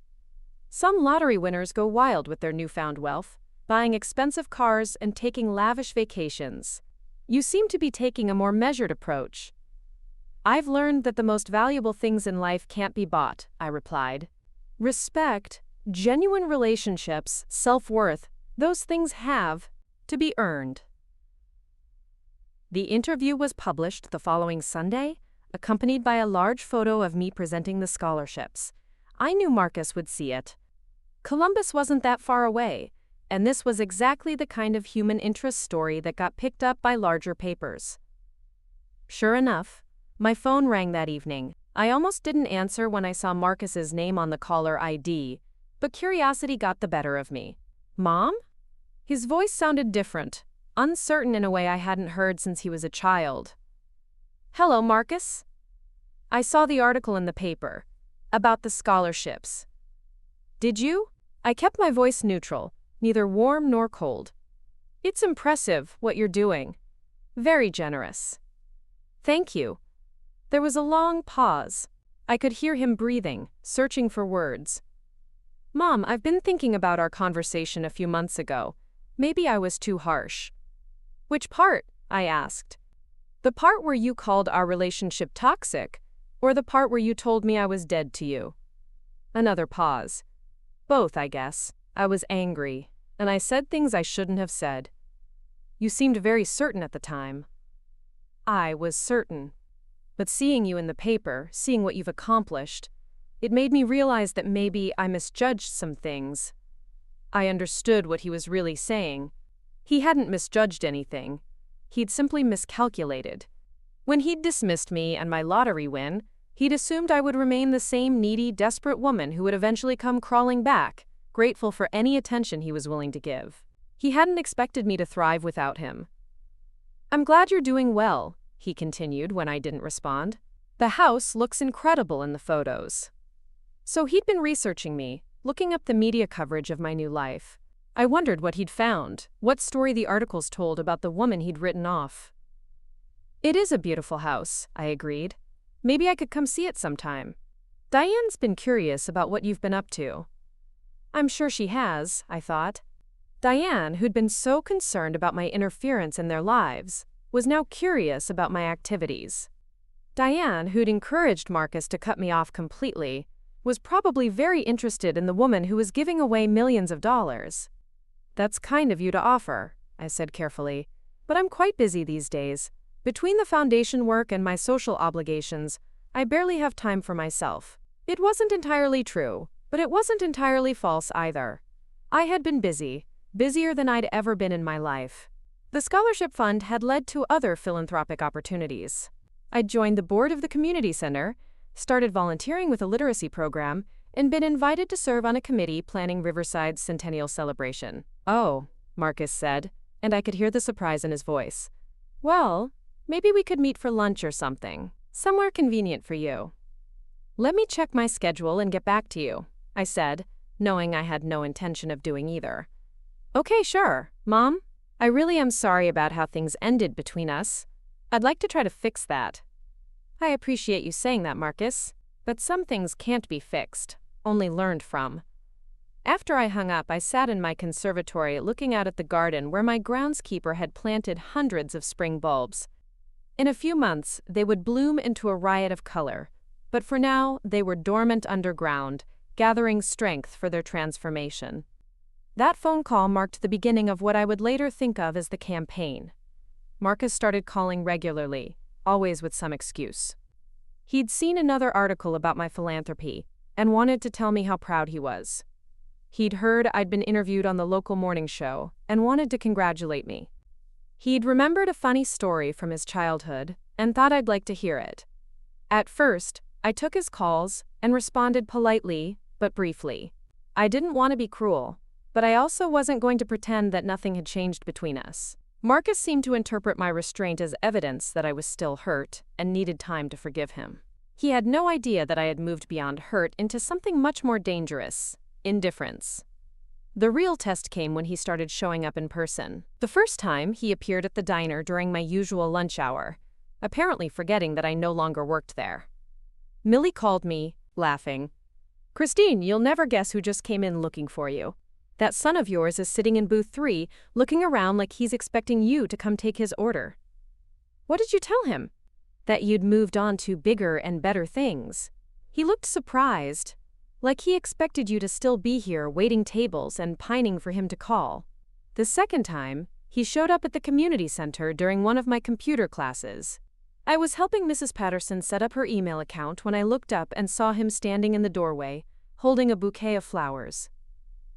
Some lottery winners go wild with their newfound wealth, buying expensive cars and taking lavish vacations. You seem to be taking a more measured approach. "I've learned that the most valuable things in life can't be bought," I replied. "Respect, genuine relationships, self-worth, those things have to be earned." The interview was published the following Sunday, accompanied by a large photo of me presenting the scholarships. I knew Marcus would see it. Columbus wasn't that far away, and this was exactly the kind of human interest story that got picked up by larger papers. Sure enough, my phone rang that evening. I almost didn't answer when I saw Marcus's name on the caller ID, but curiosity got the better of me. "Mom?" His voice sounded different, uncertain in a way I hadn't heard since he was a child. "Hello, Marcus. I saw the article in the paper about the scholarships. Did you?" I kept my voice neutral, neither warm nor cold. "It's impressive what you're doing. Very generous." "Thank you." There was a long pause. I could hear him breathing, searching for words. "Mom, I've been thinking about our conversation a few months ago. Maybe I was too harsh." "Which part?" I asked. "The part where you called our relationship toxic, or the part where you told me I was dead to you?" Another pause. "Both, I guess. I was angry, and I said things I shouldn't have said. You seemed very certain at the time." "I was certain. But seeing you in the paper, seeing what you've accomplished, it made me realize that maybe I misjudged some things." I understood what he was really saying. He hadn't misjudged anything. He'd simply miscalculated. When he'd dismissed me and my lottery win, he'd assumed I would remain the same needy, desperate woman who would eventually come crawling back, grateful for any attention he was willing to give. He hadn't expected me to thrive without him. "I'm glad you're doing well," he continued when I didn't respond. "The house looks incredible in the photos." So he'd been researching me, looking up the media coverage of my new life. I wondered what he'd found, what story the articles told about the woman he'd written off. "It is a beautiful house," I agreed. "Maybe I could come see it sometime." "Diane's been curious about what you've been up to." I'm sure she has, I thought. Diane, who'd been so concerned about my interference in their lives, was now curious about my activities. Diane, who'd encouraged Marcus to cut me off completely, was probably very interested in the woman who was giving away millions of dollars. "That's kind of you to offer," I said carefully, "but I'm quite busy these days. Between the foundation work and my social obligations, I barely have time for myself." It wasn't entirely true, but it wasn't entirely false either. I had been busy, busier than I'd ever been in my life. The scholarship fund had led to other philanthropic opportunities. I'd joined the board of the community center, started volunteering with a literacy program, and been invited to serve on a committee planning Riverside's centennial celebration. "Oh," Marcus said, and I could hear the surprise in his voice. "Well, maybe we could meet for lunch or something, somewhere convenient for you." "Let me check my schedule and get back to you," I said, knowing I had no intention of doing either. "Okay, sure, Mom. I really am sorry about how things ended between us. I'd like to try to fix that." "I appreciate you saying that, Marcus, but some things can't be fixed, only learned from." After I hung up, I sat in my conservatory looking out at the garden where my groundskeeper had planted hundreds of spring bulbs. In a few months, they would bloom into a riot of color, but for now, they were dormant underground, gathering strength for their transformation. That phone call marked the beginning of what I would later think of as the campaign. Marcus started calling regularly, always with some excuse. He'd seen another article about my philanthropy and wanted to tell me how proud he was. He'd heard I'd been interviewed on the local morning show and wanted to congratulate me. He'd remembered a funny story from his childhood and thought I'd like to hear it. At first, I took his calls and responded politely, but briefly. I didn't want to be cruel, but I also wasn't going to pretend that nothing had changed between us. Marcus seemed to interpret my restraint as evidence that I was still hurt and needed time to forgive him. He had no idea that I had moved beyond hurt into something much more dangerous: indifference. The real test came when he started showing up in person. The first time, he appeared at the diner during my usual lunch hour, apparently forgetting that I no longer worked there. Millie called me, laughing. "Christine, you'll never guess who just came in looking for you. That son of yours is sitting in booth 3, looking around like he's expecting you to come take his order." "What did you tell him?" "That you'd moved on to bigger and better things." He looked surprised, like he expected you to still be here waiting tables and pining for him to call. The second time, he showed up at the community center during one of my computer classes. I was helping Mrs. Patterson set up her email account when I looked up and saw him standing in the doorway, holding a bouquet of flowers.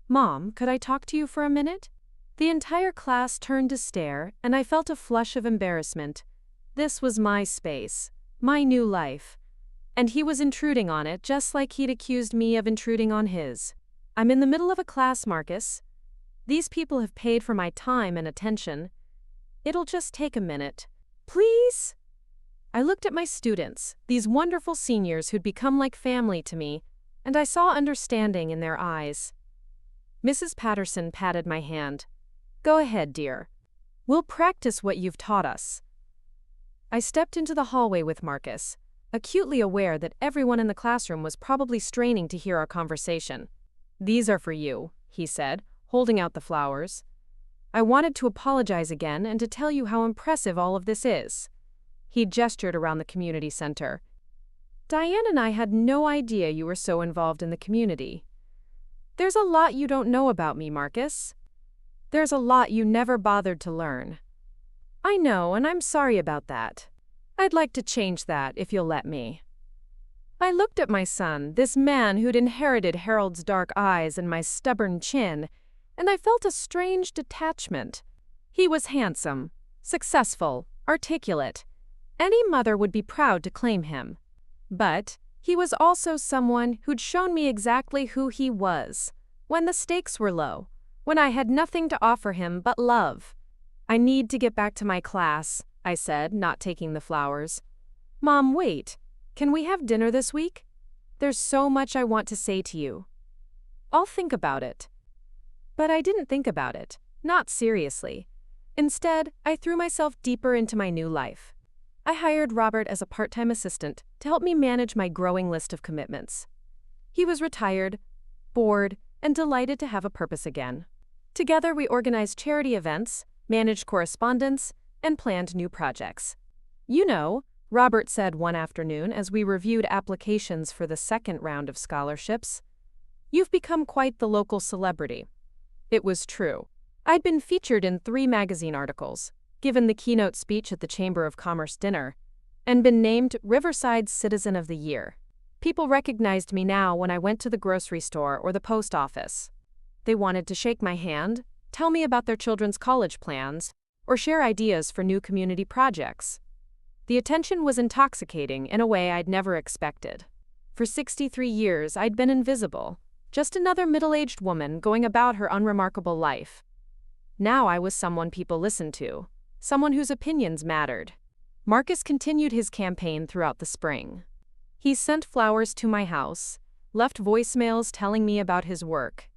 "Mom, could I talk to you for a minute?" The entire class turned to stare, and I felt a flush of embarrassment. This was my space, my new life, and he was intruding on it just like he'd accused me of intruding on his. "I'm in the middle of a class, Marcus. These people have paid for my time and attention. It'll just take a minute. Please?" I looked at my students, these wonderful seniors who'd become like family to me, and I saw understanding in their eyes. Mrs. Patterson patted my hand. "Go ahead, dear. We'll practice what you've taught us." I stepped into the hallway with Marcus, acutely aware that everyone in the classroom was probably straining to hear our conversation. "These are for you," he said, holding out the flowers. "I wanted to apologize again and to tell you how impressive all of this is." He gestured around the community center. "Diane and I had no idea you were so involved in the community. There's a lot you don't know about me, Marcus. There's a lot you never bothered to learn. I know, and I'm sorry about that. I'd like to change that if you'll let me." I looked at my son, this man who'd inherited Harold's dark eyes and my stubborn chin, and I felt a strange detachment. He was handsome, successful, articulate. Any mother would be proud to claim him. But he was also someone who'd shown me exactly who he was, when the stakes were low, when I had nothing to offer him but love. "I need to get back to my class," I said, not taking the flowers. "Mom, wait. Can we have dinner this week? There's so much I want to say to you." "I'll think about it." But I didn't think about it, not seriously. Instead, I threw myself deeper into my new life. I hired Robert as a part-time assistant to help me manage my growing list of commitments. He was retired, bored, and delighted to have a purpose again. Together, we organized charity events, managed correspondence, and planned new projects. "You know," Robert said one afternoon as we reviewed applications for the second round of scholarships, "you've become quite the local celebrity." It was true. I'd been featured in 3 magazine articles, given the keynote speech at the Chamber of Commerce dinner, and been named Riverside Citizen of the Year. People recognized me now when I went to the grocery store or the post office. They wanted to shake my hand, tell me about their children's college plans, or share ideas for new community projects. The attention was intoxicating in a way I'd never expected. For 63 years, I'd been invisible, just another middle-aged woman going about her unremarkable life. Now I was someone people listened to, someone whose opinions mattered. Marcus continued his campaign throughout the spring. He sent flowers to my house, left voicemails telling me about his work,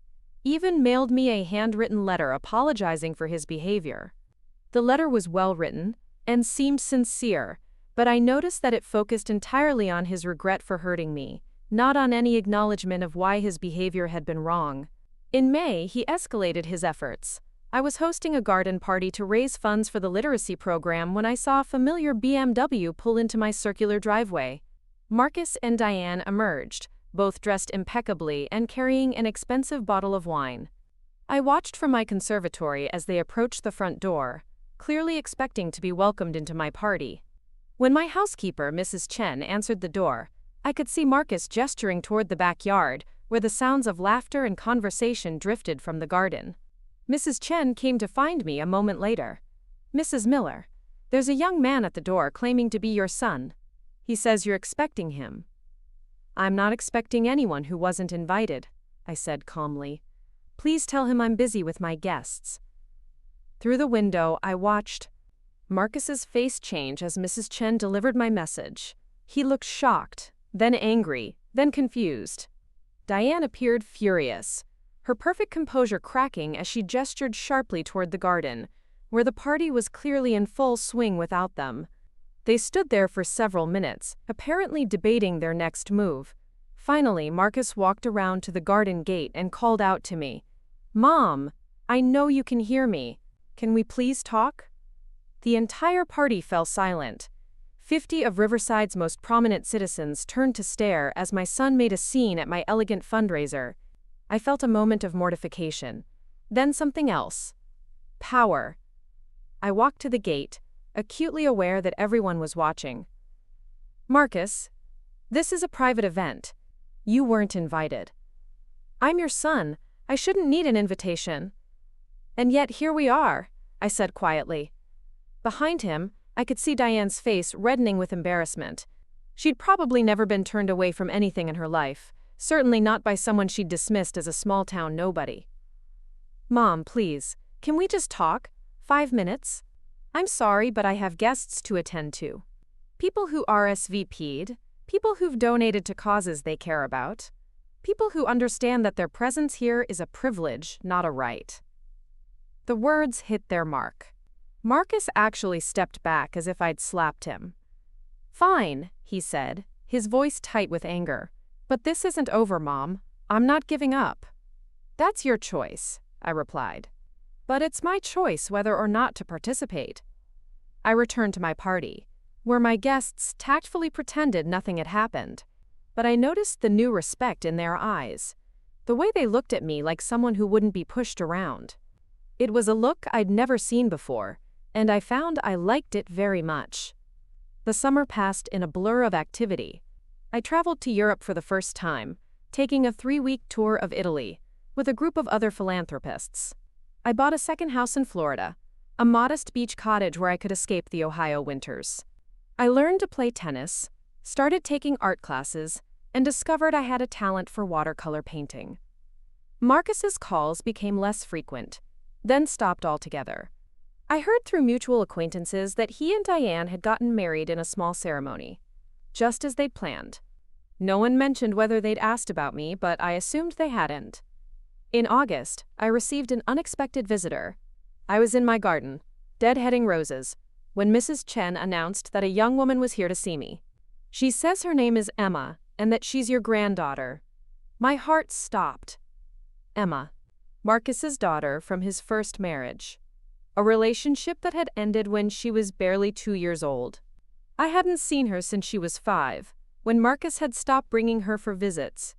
even mailed me a handwritten letter apologizing for his behavior. The letter was well-written and seemed sincere, but I noticed that it focused entirely on his regret for hurting me, not on any acknowledgement of why his behavior had been wrong. In May, he escalated his efforts, I was hosting a garden party to raise funds for the literacy program when I saw a familiar BMW pull into my circular driveway. Marcus and Diane emerged, both dressed impeccably and carrying an expensive bottle of wine. I watched from my conservatory as they approached the front door, clearly expecting to be welcomed into my party. When my housekeeper, Mrs. Chen, answered the door, I could see Marcus gesturing toward the backyard, where the sounds of laughter and conversation drifted from the garden. Mrs. Chen came to find me a moment later. "Mrs. Miller, there's a young man at the door claiming to be your son. He says you're expecting him." "I'm not expecting anyone who wasn't invited," I said calmly. "Please tell him I'm busy with my guests." Through the window, I watched Marcus's face change as Mrs. Chen delivered my message. He looked shocked, then angry, then confused. Diane appeared furious, her perfect composure cracking as she gestured sharply toward the garden, where the party was clearly in full swing without them. They stood there for several minutes, apparently debating their next move. Finally, Marcus walked around to the garden gate and called out to me, "Mom, I know you can hear me. Can we please talk?" The entire party fell silent. 50 of Riverside's most prominent citizens turned to stare as my son made a scene at my elegant fundraiser. I felt a moment of mortification. Then something else. Power. I walked to the gate, acutely aware that everyone was watching. "Marcus, this is a private event. You weren't invited. I'm your son. I shouldn't need an invitation." "And yet here we are," I said quietly. Behind him, I could see Diane's face reddening with embarrassment. She'd probably never been turned away from anything in her life, certainly not by someone she'd dismissed as a small-town nobody. "Mom, please, can we just talk? 5 minutes? I'm sorry, but I have guests to attend to. People who RSVP'd, people who've donated to causes they care about, people who understand that their presence here is a privilege, not a right." The words hit their mark. Marcus actually stepped back as if I'd slapped him. "Fine," he said, his voice tight with anger. "But this isn't over, Mom. I'm not giving up." "That's your choice," I replied. "But it's my choice whether or not to participate." I returned to my party, where my guests tactfully pretended nothing had happened. But I noticed the new respect in their eyes, the way they looked at me like someone who wouldn't be pushed around. It was a look I'd never seen before, and I found I liked it very much. The summer passed in a blur of activity. I traveled to Europe for the first time, taking a 3-week tour of Italy, with a group of other philanthropists. I bought a second house in Florida, a modest beach cottage where I could escape the Ohio winters. I learned to play tennis, started taking art classes, and discovered I had a talent for watercolor painting. Marcus's calls became less frequent, then stopped altogether. I heard through mutual acquaintances that he and Diane had gotten married in a small ceremony, just as they'd planned. No one mentioned whether they'd asked about me, but I assumed they hadn't. In August, I received an unexpected visitor. I was in my garden, deadheading roses, when Mrs. Chen announced that a young woman was here to see me. "She says her name is Emma, and that she's your granddaughter." My heart stopped. Emma, Marcus's daughter from his first marriage. A relationship that had ended when she was barely 2 years old. I hadn't seen her since she was 5, when Marcus had stopped bringing her for visits.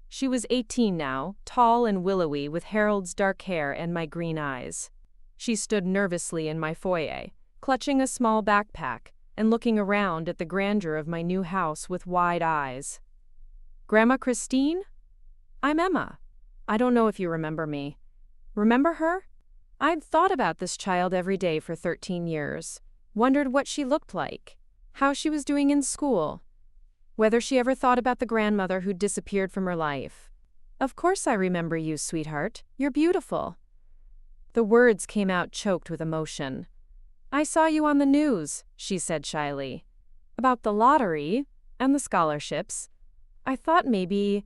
She was 18 now, tall and willowy with Harold's dark hair and my green eyes. She stood nervously in my foyer, clutching a small backpack and looking around at the grandeur of my new house with wide eyes. "Grandma Christine? I'm Emma. I don't know if you remember me. Remember her?" I'd thought about this child every day for 13 years, wondered what she looked like, how she was doing in school, whether she ever thought about the grandmother who'd disappeared from her life. "Of course I remember you, sweetheart. You're beautiful." The words came out choked with emotion. "I saw you on the news," she said shyly. "About the lottery and the scholarships. I thought maybe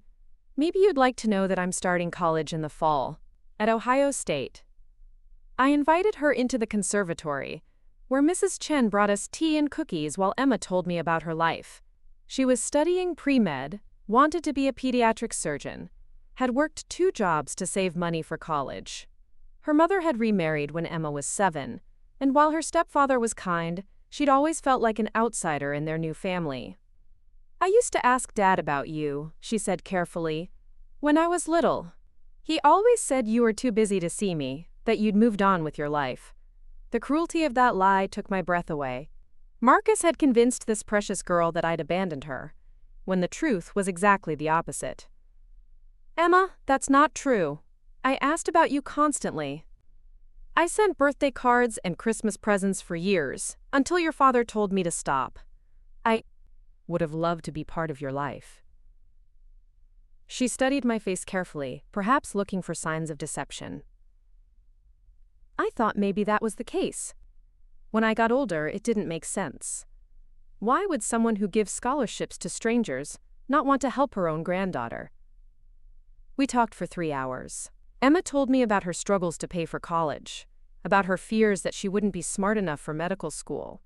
you'd like to know that I'm starting college in the fall, at Ohio State." I invited her into the conservatory, where Mrs. Chen brought us tea and cookies while Emma told me about her life. She was studying pre-med, wanted to be a pediatric surgeon, had worked 2 jobs to save money for college. Her mother had remarried when Emma was 7, and while her stepfather was kind, she'd always felt like an outsider in their new family. "I used to ask Dad about you," she said carefully, "when I was little. He always said you were too busy to see me, that you'd moved on with your life." The cruelty of that lie took my breath away. Marcus had convinced this precious girl that I'd abandoned her, when the truth was exactly the opposite. "Emma, that's not true. I asked about you constantly. I sent birthday cards and Christmas presents for years, until your father told me to stop. I would have loved to be part of your life." She studied my face carefully, perhaps looking for signs of deception. I thought maybe that was the case. When I got older, it didn't make sense. Why would someone who gives scholarships to strangers not want to help her own granddaughter? We talked for 3 hours. Emma told me about her struggles to pay for college, about her fears that she wouldn't be smart enough for medical school,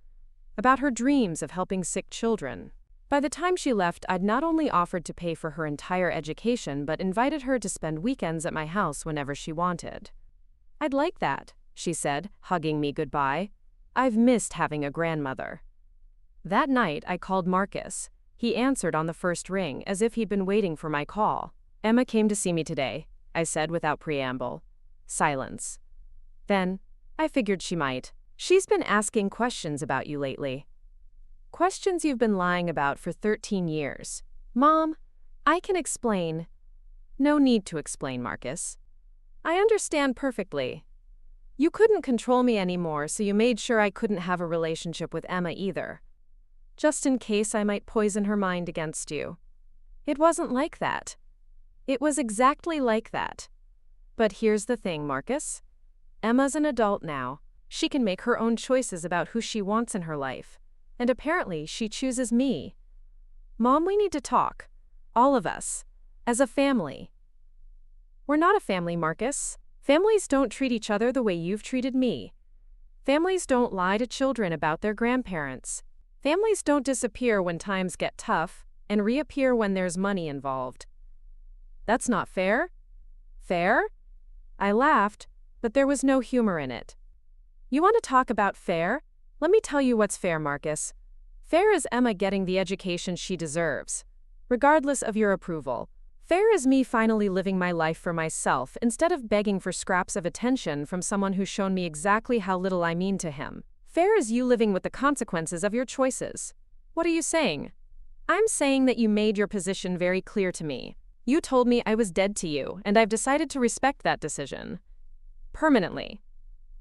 about her dreams of helping sick children. By the time she left, I'd not only offered to pay for her entire education but invited her to spend weekends at my house whenever she wanted. "I'd like that," she said, hugging me goodbye. "I've missed having a grandmother." That night, I called Marcus. He answered on the first ring, as if he'd been waiting for my call. "Emma came to see me today," I said without preamble. Silence. Then, "I figured she might. She's been asking questions about you lately. Questions you've been lying about for 13 years. Mom, I can explain." "No need to explain, Marcus. I understand perfectly. You couldn't control me anymore, so you made sure I couldn't have a relationship with Emma either. Just in case I might poison her mind against you. It wasn't like that. It was exactly like that. But here's the thing, Marcus. Emma's an adult now. She can make her own choices about who she wants in her life. And apparently she chooses me. Mom, we need to talk. All of us. As a family." "We're not a family, Marcus. Families don't treat each other the way you've treated me. Families don't lie to children about their grandparents. Families don't disappear when times get tough and reappear when there's money involved." "That's not fair." "Fair?" I laughed, but there was no humor in it. "You want to talk about fair? Let me tell you what's fair, Marcus. Fair is Emma getting the education she deserves, regardless of your approval. Fair is me finally living my life for myself instead of begging for scraps of attention from someone who's shown me exactly how little I mean to him. Fair is you living with the consequences of your choices." "What are you saying?" "I'm saying that you made your position very clear to me. You told me I was dead to you, and I've decided to respect that decision. Permanently."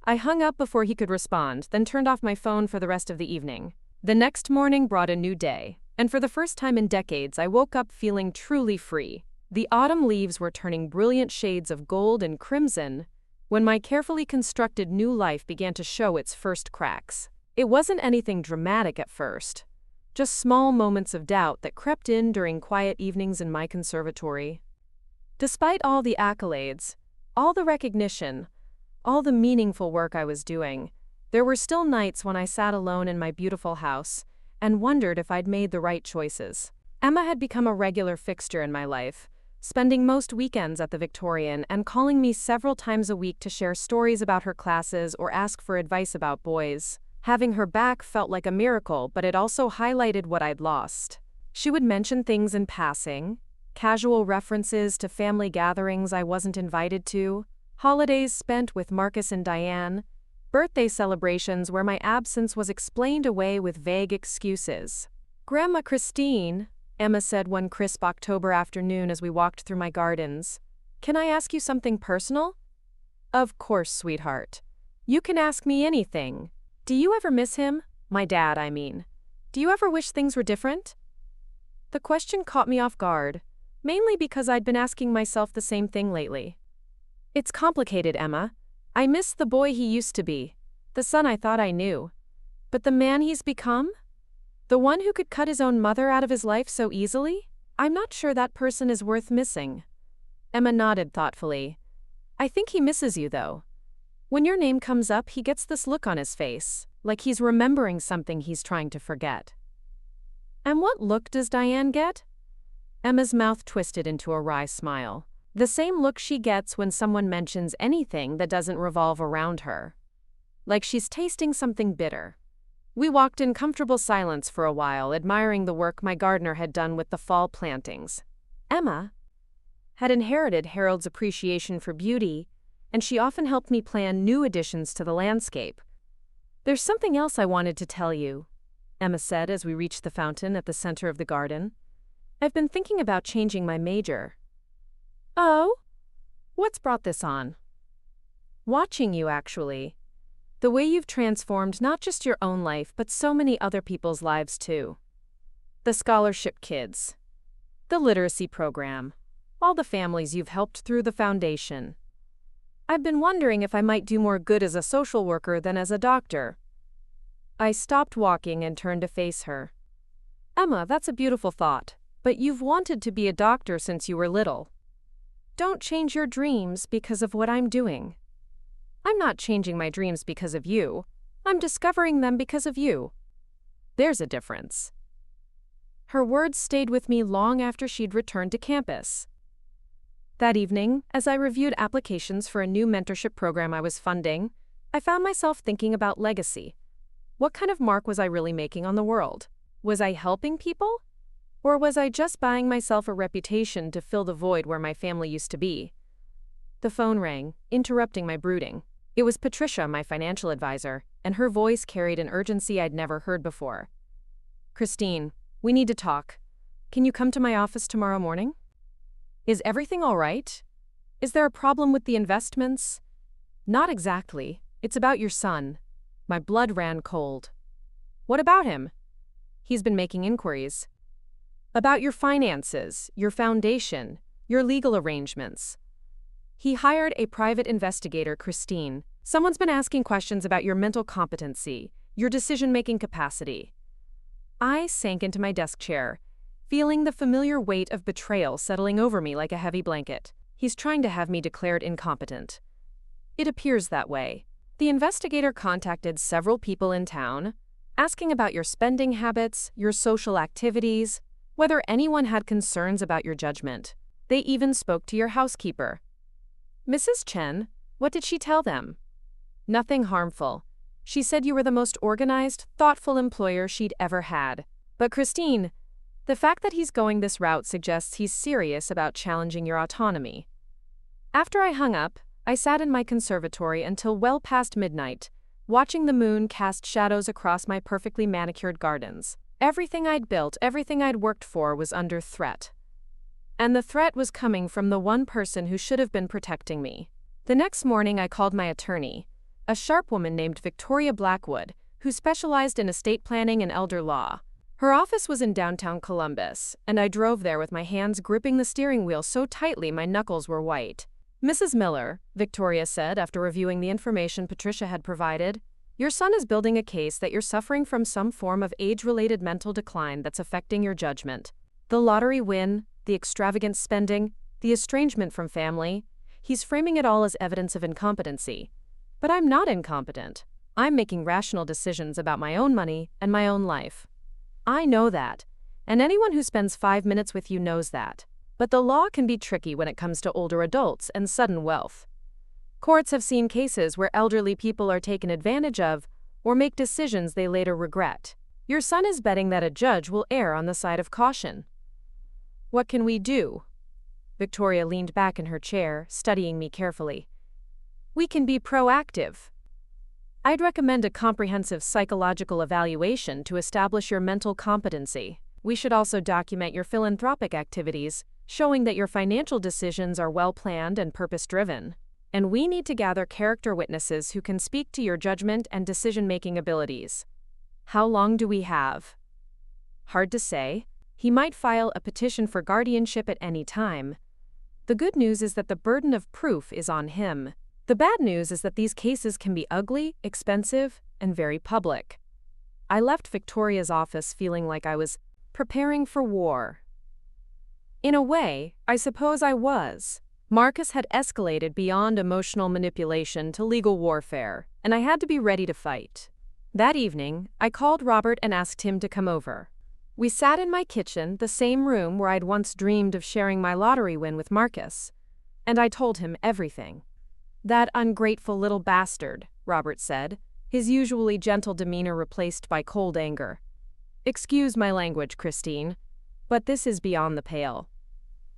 I hung up before he could respond, then turned off my phone for the rest of the evening. The next morning brought a new day, and for the first time in decades, I woke up feeling truly free. The autumn leaves were turning brilliant shades of gold and crimson when my carefully constructed new life began to show its first cracks. It wasn't anything dramatic at first, just small moments of doubt that crept in during quiet evenings in my conservatory. Despite all the accolades, all the recognition, all the meaningful work I was doing, there were still nights when I sat alone in my beautiful house and wondered if I'd made the right choices. Emma had become a regular fixture in my life, spending most weekends at the Victorian and calling me several times a week to share stories about her classes or ask for advice about boys. Having her back felt like a miracle, but it also highlighted what I'd lost. She would mention things in passing, casual references to family gatherings I wasn't invited to, holidays spent with Marcus and Diane, birthday celebrations where my absence was explained away with vague excuses. "Grandma Christine," Emma said one crisp October afternoon as we walked through my gardens, "can I ask you something personal?" "Of course, sweetheart. You can ask me anything. Do you ever miss him? My dad, I mean. Do you ever wish things were different?" The question caught me off guard, mainly because I'd been asking myself the same thing lately. "It's complicated, Emma. I miss the boy he used to be, the son I thought I knew. But the man he's become? The one who could cut his own mother out of his life so easily? I'm not sure that person is worth missing." Emma nodded thoughtfully. "I think he misses you, though. When your name comes up, he gets this look on his face, like he's remembering something he's trying to forget." "And what look does Diane get?" Emma's mouth twisted into a wry smile. The same look she gets when someone mentions anything that doesn't revolve around her. Like she's tasting something bitter. We walked in comfortable silence for a while, admiring the work my gardener had done with the fall plantings. Emma had inherited Harold's appreciation for beauty, and she often helped me plan new additions to the landscape. "There's something else I wanted to tell you," Emma said as we reached the fountain at the center of the garden. "I've been thinking about changing my major." "Oh? What's brought this on?" "Watching you, actually. The way you've transformed not just your own life, but so many other people's lives too. The scholarship kids, the literacy program, all the families you've helped through the foundation. I've been wondering if I might do more good as a social worker than as a doctor." I stopped walking and turned to face her. "Emma, that's a beautiful thought, but you've wanted to be a doctor since you were little. Don't change your dreams because of what I'm doing." "I'm not changing my dreams because of you. I'm discovering them because of you. There's a difference." Her words stayed with me long after she'd returned to campus. That evening, as I reviewed applications for a new mentorship program I was funding, I found myself thinking about legacy. What kind of mark was I really making on the world? Was I helping people? Or was I just buying myself a reputation to fill the void where my family used to be? The phone rang, interrupting my brooding. It was Patricia, my financial advisor, and her voice carried an urgency I'd never heard before. "Christine, we need to talk. Can you come to my office tomorrow morning?" "Is everything all right? Is there a problem with the investments?" "Not exactly. It's about your son." My blood ran cold. "What about him?" "He's been making inquiries." "About your finances, your foundation, your legal arrangements." "He hired a private investigator, Christine. Someone's been asking questions about your mental competency, your decision-making capacity." I sank into my desk chair, feeling the familiar weight of betrayal settling over me like a heavy blanket. "He's trying to have me declared incompetent." "It appears that way. The investigator contacted several people in town, asking about your spending habits, your social activities, whether anyone had concerns about your judgment. They even spoke to your housekeeper." "Mrs. Chen, what did she tell them?" "Nothing harmful. She said you were the most organized, thoughtful employer she'd ever had. But Christine, the fact that he's going this route suggests he's serious about challenging your autonomy." After I hung up, I sat in my conservatory until well past midnight, watching the moon cast shadows across my perfectly manicured gardens. Everything I'd built, everything I'd worked for was under threat. And the threat was coming from the one person who should have been protecting me. The next morning I called my attorney, a sharp woman named Victoria Blackwood, who specialized in estate planning and elder law. Her office was in downtown Columbus, and I drove there with my hands gripping the steering wheel so tightly my knuckles were white. "Mrs. Miller," Victoria said after reviewing the information Patricia had provided, "your son is building a case that you're suffering from some form of age-related mental decline that's affecting your judgment. The lottery win, the extravagant spending, the estrangement from family, he's framing it all as evidence of incompetency. But I'm not incompetent. I'm making rational decisions about my own money and my own life. I know that, and anyone who spends 5 minutes with you knows that. But the law can be tricky when it comes to older adults and sudden wealth. Courts have seen cases where elderly people are taken advantage of or make decisions they later regret. Your son is betting that a judge will err on the side of caution." "What can we do?" Victoria leaned back in her chair, studying me carefully. "We can be proactive. I'd recommend a comprehensive psychological evaluation to establish your mental competency. We should also document your philanthropic activities, showing that your financial decisions are well-planned and purpose-driven. And we need to gather character witnesses who can speak to your judgment and decision-making abilities." "How long do we have?" "Hard to say. He might file a petition for guardianship at any time. The good news is that the burden of proof is on him. The bad news is that these cases can be ugly, expensive, and very public." I left Victoria's office feeling like I was preparing for war. In a way, I suppose I was. Marcus had escalated beyond emotional manipulation to legal warfare, and I had to be ready to fight. That evening, I called Robert and asked him to come over. We sat in my kitchen, the same room where I'd once dreamed of sharing my lottery win with Marcus. and I told him everything. "That ungrateful little bastard," Robert said, his usually gentle demeanor replaced by cold anger. "Excuse my language, Christine, but this is beyond the pale.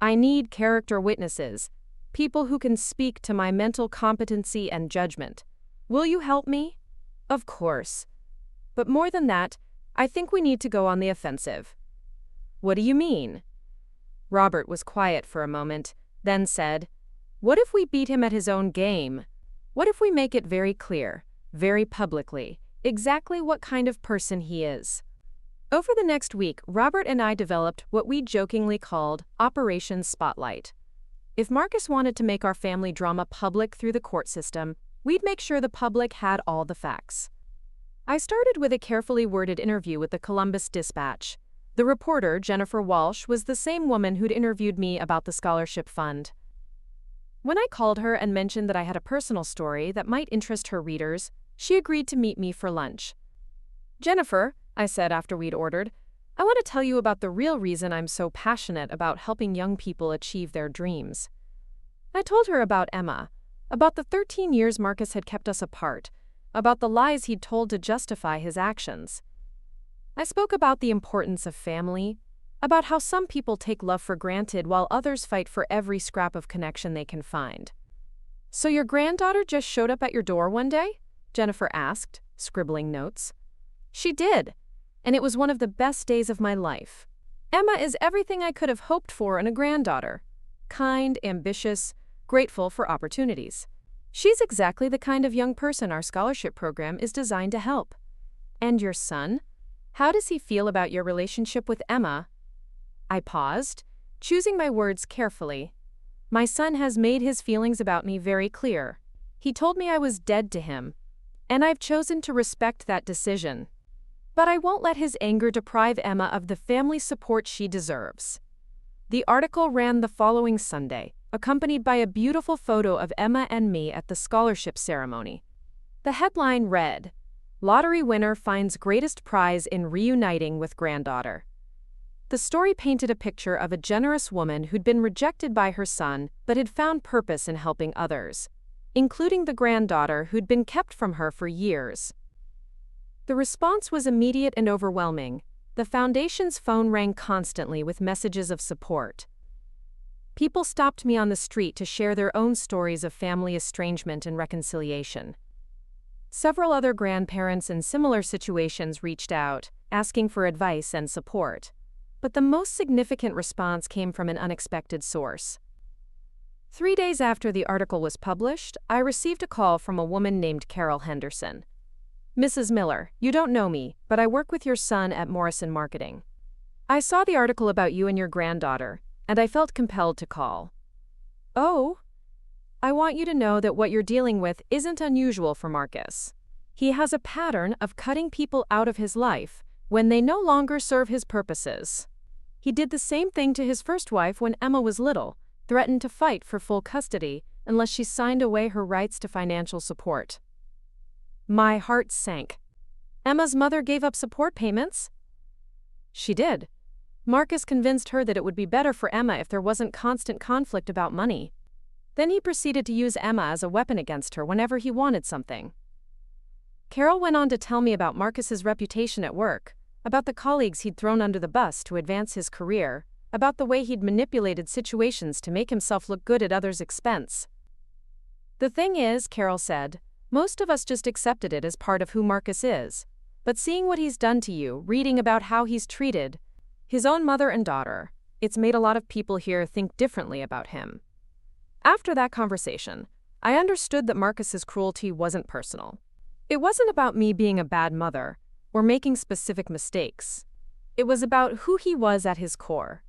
I need character witnesses, people who can speak to my mental competency and judgment. Will you help me?" "Of course. But more than that, I think we need to go on the offensive." "What do you mean?" Robert was quiet for a moment, then said, "What if we beat him at his own game? What if we make it very clear, very publicly, exactly what kind of person he is?" Over the next week, Robert and I developed what we jokingly called Operation Spotlight. If Marcus wanted to make our family drama public through the court system, we'd make sure the public had all the facts. I started with a carefully worded interview with the Columbus Dispatch. The reporter, Jennifer Walsh, was the same woman who'd interviewed me about the scholarship fund. When I called her and mentioned that I had a personal story that might interest her readers, she agreed to meet me for lunch. "Jennifer," I said after we'd ordered, "I want to tell you about the real reason I'm so passionate about helping young people achieve their dreams." I told her about Emma, about the 13 years Marcus had kept us apart, about the lies he'd told to justify his actions. I spoke about the importance of family, about how some people take love for granted while others fight for every scrap of connection they can find. "So your granddaughter just showed up at your door one day?" Jennifer asked, scribbling notes. "She did, and it was one of the best days of my life. Emma is everything I could have hoped for in a granddaughter. Kind, ambitious, grateful for opportunities. She's exactly the kind of young person our scholarship program is designed to help." "And your son? How does he feel about your relationship with Emma?" I paused, choosing my words carefully. "My son has made his feelings about me very clear. He told me I was dead to him, and I've chosen to respect that decision. But I won't let his anger deprive Emma of the family support she deserves." The article ran the following Sunday, accompanied by a beautiful photo of Emma and me at the scholarship ceremony. The headline read, "Lottery winner finds greatest prize in reuniting with granddaughter." The story painted a picture of a generous woman who'd been rejected by her son but had found purpose in helping others, including the granddaughter who'd been kept from her for years. The response was immediate and overwhelming. The foundation's phone rang constantly with messages of support. People stopped me on the street to share their own stories of family estrangement and reconciliation. Several other grandparents in similar situations reached out, asking for advice and support. But the most significant response came from an unexpected source. 3 days after the article was published, I received a call from a woman named Carol Henderson. "Mrs. Miller, you don't know me, but I work with your son at Morrison Marketing. I saw the article about you and your granddaughter, and I felt compelled to call." "Oh? I want you to know that what you're dealing with isn't unusual for Marcus. He has a pattern of cutting people out of his life when they no longer serve his purposes. He did the same thing to his first wife when Emma was little, threatened to fight for full custody unless she signed away her rights to financial support." My heart sank. Emma's mother gave up support payments? She did. Marcus convinced her that it would be better for Emma if there wasn't constant conflict about money. Then he proceeded to use Emma as a weapon against her whenever he wanted something. Carol went on to tell me about Marcus's reputation at work, about the colleagues he'd thrown under the bus to advance his career, about the way he'd manipulated situations to make himself look good at others' expense. "The thing is," Carol said, "most of us just accepted it as part of who Marcus is. But seeing what he's done to you, reading about how he's treated his own mother and daughter, it's made a lot of people here think differently about him." After that conversation, I understood that Marcus's cruelty wasn't personal. It wasn't about me being a bad mother or making specific mistakes. It was about who he was at his core,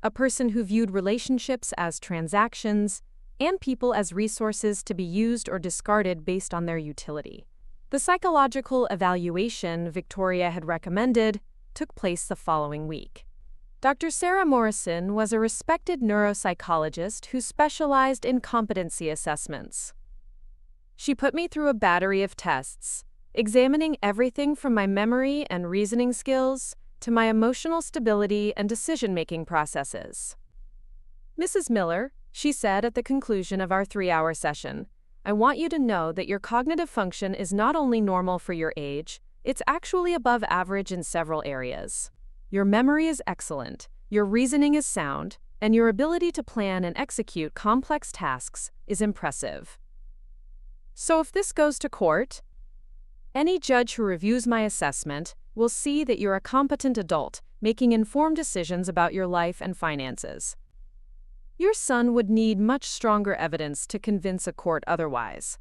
a person who viewed relationships as transactions and people as resources to be used or discarded based on their utility. The psychological evaluation Victoria had recommended took place the following week. Dr. Sarah Morrison was a respected neuropsychologist who specialized in competency assessments. She put me through a battery of tests, examining everything from my memory and reasoning skills to my emotional stability and decision-making processes. "Mrs. Miller," she said at the conclusion of our 3-hour session. "I want you to know that your cognitive function is not only normal for your age, it's actually above average in several areas. Your memory is excellent, your reasoning is sound, and your ability to plan and execute complex tasks is impressive. So if this goes to court, any judge who reviews my assessment will see that you're a competent adult making informed decisions about your life and finances. Your son would need much stronger evidence to convince a court otherwise."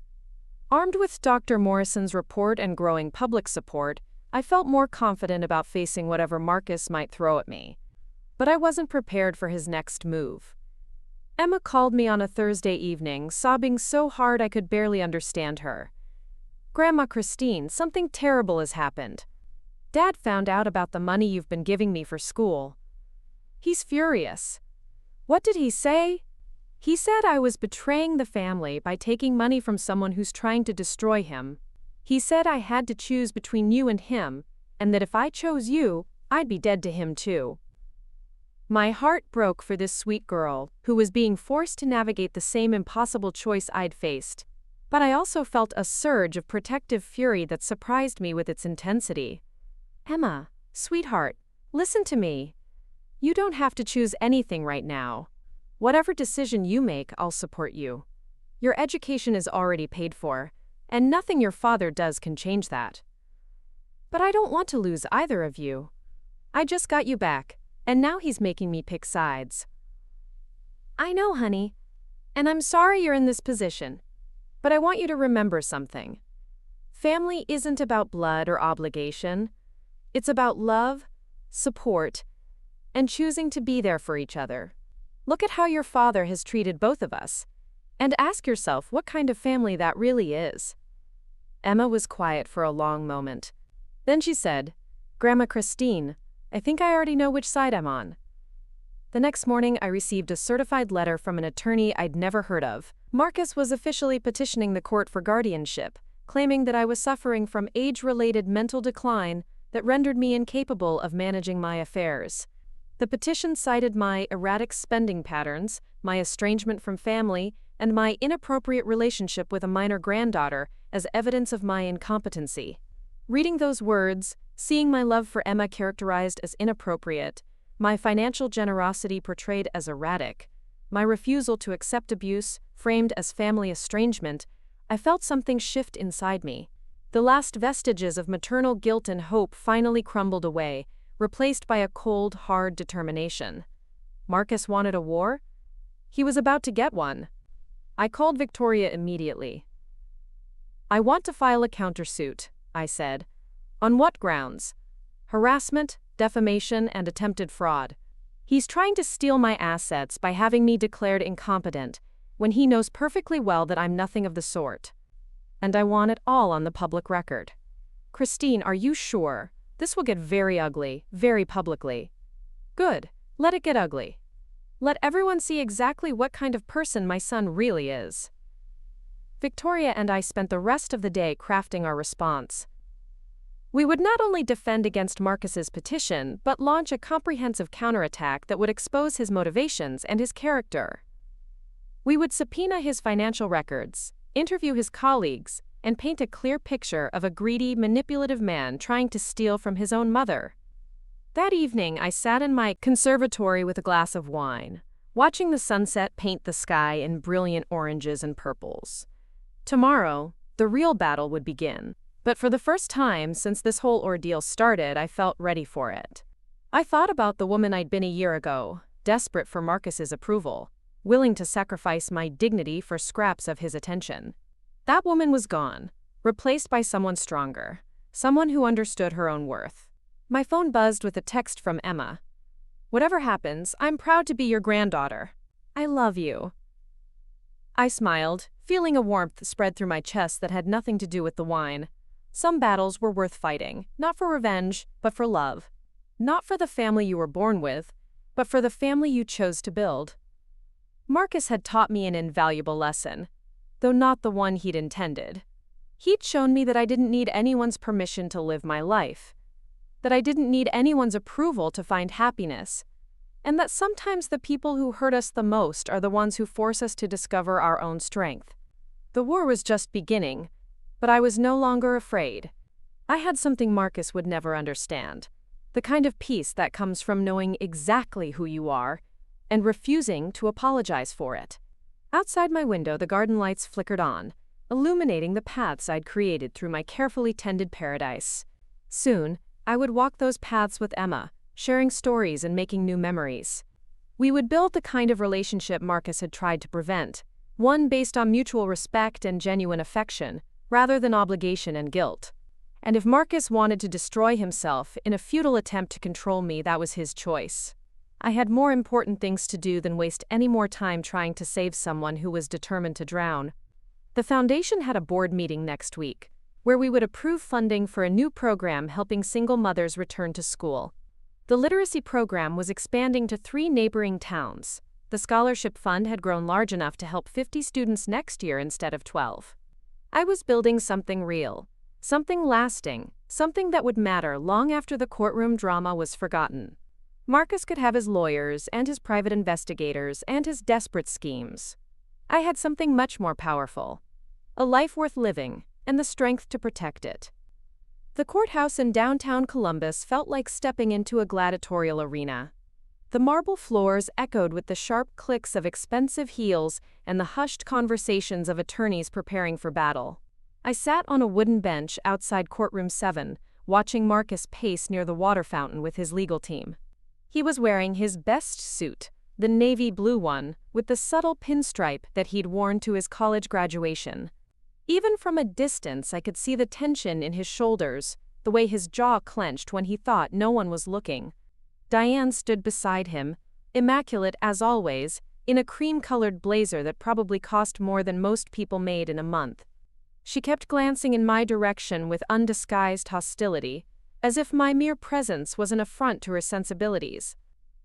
Armed with Dr. Morrison's report and growing public support, I felt more confident about facing whatever Marcus might throw at me. But I wasn't prepared for his next move. Emma called me on a Thursday evening, sobbing so hard I could barely understand her. "Grandma Christine, something terrible has happened. Dad found out about the money you've been giving me for school. He's furious." "What did he say?" "He said I was betraying the family by taking money from someone who's trying to destroy him. He said I had to choose between you and him, and that if I chose you, I'd be dead to him too." My heart broke for this sweet girl, who was being forced to navigate the same impossible choice I'd faced. But I also felt a surge of protective fury that surprised me with its intensity. "Emma, sweetheart, listen to me. You don't have to choose anything right now. Whatever decision you make, I'll support you. Your education is already paid for, and nothing your father does can change that. But I don't want to lose either of you. I just got you back, and now he's making me pick sides." "I know, honey, and I'm sorry you're in this position, but I want you to remember something. Family isn't about blood or obligation. It's about love, support, and choosing to be there for each other. Look at how your father has treated both of us, and ask yourself what kind of family that really is." Emma was quiet for a long moment. Then she said, "Grandma Christine, I think I already know which side I'm on." The next morning, I received a certified letter from an attorney I'd never heard of. Marcus was officially petitioning the court for guardianship, claiming that I was suffering from age-related mental decline that rendered me incapable of managing my affairs. The petition cited my erratic spending patterns, my estrangement from family, and my inappropriate relationship with a minor granddaughter as evidence of my incompetency. Reading those words, seeing my love for Emma characterized as inappropriate, my financial generosity portrayed as erratic, my refusal to accept abuse framed as family estrangement, I felt something shift inside me. The last vestiges of maternal guilt and hope finally crumbled away, replaced by a cold, hard determination. Marcus wanted a war? He was about to get one. I called Victoria immediately. "I want to file a countersuit," I said. "On what grounds?" "Harassment, defamation, and attempted fraud. He's trying to steal my assets by having me declared incompetent, when he knows perfectly well that I'm nothing of the sort. And I want it all on the public record." "Christine, are you sure? This will get very ugly, very publicly." "Good. Let it get ugly. Let everyone see exactly what kind of person my son really is." Victoria and I spent the rest of the day crafting our response. We would not only defend against Marcus's petition, but launch a comprehensive counterattack that would expose his motivations and his character. We would subpoena his financial records, interview his colleagues, and paint a clear picture of a greedy, manipulative man trying to steal from his own mother. That evening, I sat in my conservatory with a glass of wine, watching the sunset paint the sky in brilliant oranges and purples. Tomorrow, the real battle would begin, but for the first time since this whole ordeal started, I felt ready for it. I thought about the woman I'd been a year ago, desperate for Marcus's approval, willing to sacrifice my dignity for scraps of his attention. That woman was gone, replaced by someone stronger, someone who understood her own worth. My phone buzzed with a text from Emma. "Whatever happens, I'm proud to be your granddaughter. I love you." I smiled, feeling a warmth spread through my chest that had nothing to do with the wine. Some battles were worth fighting, not for revenge, but for love. Not for the family you were born with, but for the family you chose to build. Marcus had taught me an invaluable lesson, though not the one he'd intended. He'd shown me that I didn't need anyone's permission to live my life, that I didn't need anyone's approval to find happiness, and that sometimes the people who hurt us the most are the ones who force us to discover our own strength. The war was just beginning, but I was no longer afraid. I had something Marcus would never understand, the kind of peace that comes from knowing exactly who you are and refusing to apologize for it. Outside my window, the garden lights flickered on, illuminating the paths I'd created through my carefully tended paradise. Soon, I would walk those paths with Emma, sharing stories and making new memories. We would build the kind of relationship Marcus had tried to prevent, one based on mutual respect and genuine affection, rather than obligation and guilt. And if Marcus wanted to destroy himself in a futile attempt to control me, that was his choice. I had more important things to do than waste any more time trying to save someone who was determined to drown. The foundation had a board meeting next week, where we would approve funding for a new program helping single mothers return to school. The literacy program was expanding to 3 neighboring towns. The scholarship fund had grown large enough to help 50 students next year instead of 12. I was building something real, something lasting, something that would matter long after the courtroom drama was forgotten. Marcus could have his lawyers and his private investigators and his desperate schemes. I had something much more powerful, a life worth living, and the strength to protect it. The courthouse in downtown Columbus felt like stepping into a gladiatorial arena. The marble floors echoed with the sharp clicks of expensive heels and the hushed conversations of attorneys preparing for battle. I sat on a wooden bench outside courtroom 7, watching Marcus pace near the water fountain with his legal team. He was wearing his best suit, the navy blue one, with the subtle pinstripe that he'd worn to his college graduation. Even from a distance, I could see the tension in his shoulders, the way his jaw clenched when he thought no one was looking. Diane stood beside him, immaculate as always, in a cream-colored blazer that probably cost more than most people made in a month. She kept glancing in my direction with undisguised hostility, as if my mere presence was an affront to her sensibilities.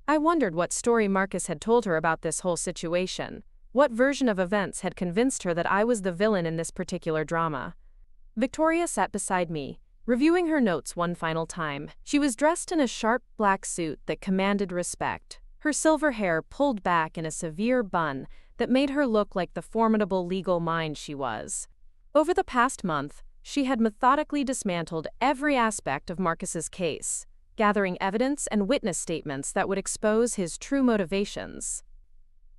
I wondered what story Marcus had told her about this whole situation. What version of events had convinced her that I was the villain in this particular drama? Victoria sat beside me, reviewing her notes one final time. She was dressed in a sharp black suit that commanded respect, her silver hair pulled back in a severe bun that made her look like the formidable legal mind she was. Over the past month, she had methodically dismantled every aspect of Marcus's case, gathering evidence and witness statements that would expose his true motivations.